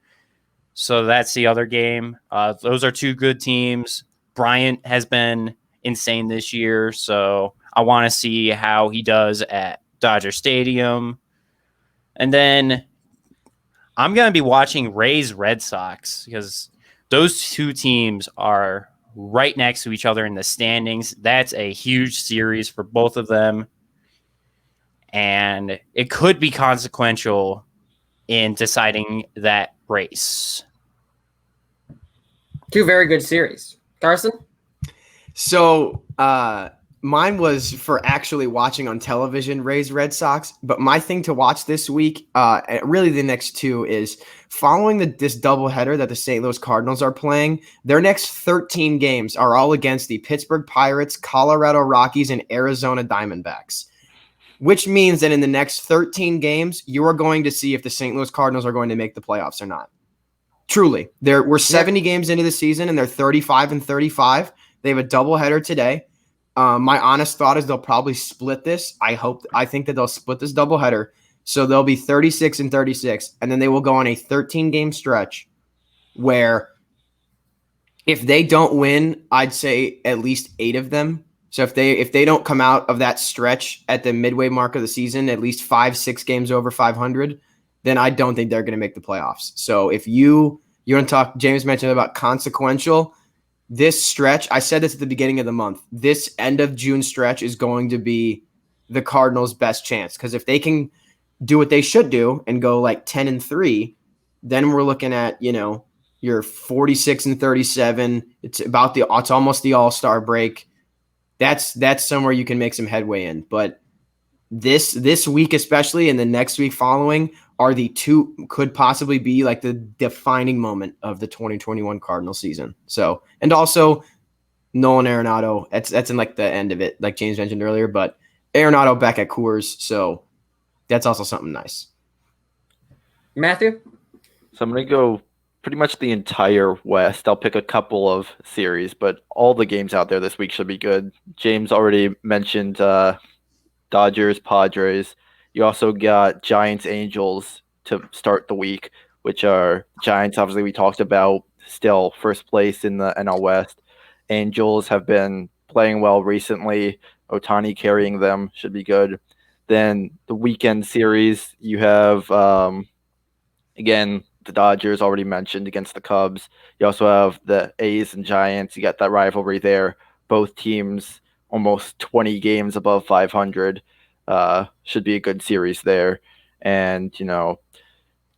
S2: So that's the other game. Those are two good teams. Bryant has been insane this year, so I want to see how he does at Dodger Stadium. And then I'm going to be watching Rays Red Sox because those two teams are right next to each other in the standings. That's a huge series for both of them. And it could be consequential in deciding that race.
S1: Two very good series. Carson?
S3: So mine was for actually watching on television, Rays Red Sox. But my thing to watch this week, really the next two, is following this doubleheader that the St. Louis Cardinals are playing. Their next 13 games are all against the Pittsburgh Pirates, Colorado Rockies, and Arizona Diamondbacks. Which means that in the next 13 games, you are going to see if the St. Louis Cardinals are going to make the playoffs or not. Truly. We're 70 games into the season, and they're 35-35. They have a doubleheader today. My honest thought is they'll probably split this. I think that they'll split this doubleheader. So they'll be 36-36, and then they will go on a 13-game stretch where if they don't win, I'd say at least 8 of them. So if they don't come out of that stretch at the midway mark of the season, at least 5-6 games over 500, then I don't think they're going to make the playoffs. So if you want to talk, James mentioned about consequential, this stretch, I said this at the beginning of the month, this end of June stretch is going to be the Cardinals' best chance. Because if they can do what they should do and go like 10-3, then we're looking at, you're 46-37. It's almost the All-Star break. That's somewhere you can make some headway in. But this week especially and the next week following are the two, could possibly be like the defining moment of the 2021 Cardinal season. So, and also Nolan Arenado, that's in like the end of it, like James mentioned earlier, but Arenado back at Coors, so that's also something nice.
S1: Matthew?
S4: So I'm going to go pretty much the entire West. I'll pick a couple of series, but all the games out there this week should be good. James already mentioned Dodgers, Padres. You also got Giants, Angels to start the week, which are Giants, obviously we talked about, still first place in the NL West. Angels have been playing well recently. Ohtani carrying them should be good. Then the weekend series, you have, again, the Dodgers already mentioned against the Cubs. You also have the A's and Giants. You got that rivalry there. Both teams almost 20 games above 500. Should be a good series there. And,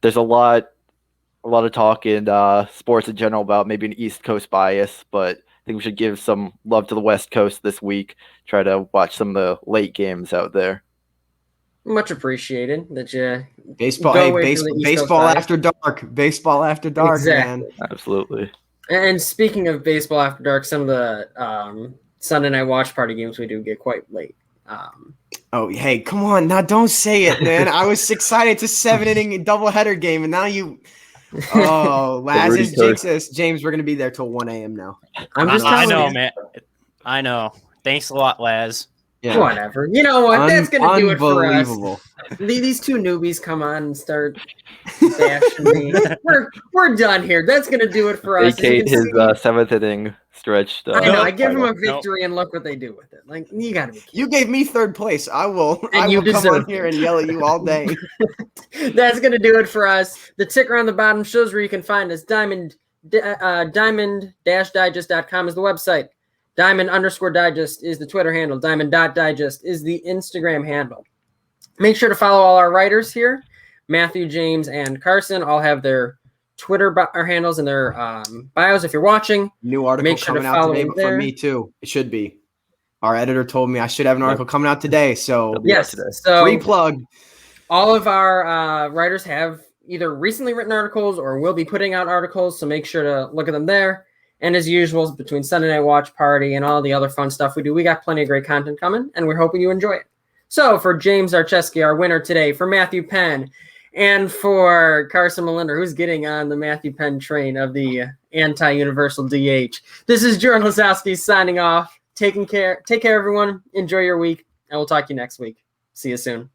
S4: there's a lot of talk in sports in general about maybe an East Coast bias, but I think we should give some love to the West Coast this week. Try to watch some of the late games out there.
S1: Much appreciated that you
S3: baseball after dark. Baseball after dark,
S1: exactly.
S3: Man.
S4: Absolutely.
S1: And speaking of baseball after dark, some of the Sunday night watch party games we do get quite late.
S3: Oh, hey, come on. Now don't say it, man. I was excited. It's a 7-inning doubleheader game, and now you – oh, Laz is jinxes. James, we're going to be there till 1 a.m. now.
S2: I know, man. I know. Thanks a lot, Laz.
S1: Yeah. Whatever. You know what? That's going to do it for us. These two newbies come on and start bashing me. We're done here. That's going to do it for us.
S4: Vacate his 7th inning stretch.
S1: I know. I give him a victory, and look what they do with it. Like, you got to be kidding.
S3: You gave me third place. I will come on here and yell at you all day.
S1: That's going to do it for us. The ticker on the bottom shows where you can find us. Diamond-digest.com is the website. Diamond_digest is the Twitter handle. Diamond.digest is the Instagram handle. Make sure to follow all our writers here. Matthew, James, and Carson all have their Twitter handles and their bios if you're watching.
S3: New article coming out today from me too. It should be. Our editor told me I should have an article coming out today. So
S1: yes, so
S3: free plug.
S1: All of our writers have either recently written articles or will be putting out articles, so make sure to look at them there. And as usual, between Sunday Night Watch Party and all the other fun stuff we do, we got plenty of great content coming, and we're hoping you enjoy it. So for James Darschewski, our winner today, for Matthew Penn, and for Carson Melinder, who's getting on the Matthew Penn train of the anti-universal DH, this is Jordan Lazowski signing off. Take care, everyone. Enjoy your week, and we'll talk to you next week. See you soon.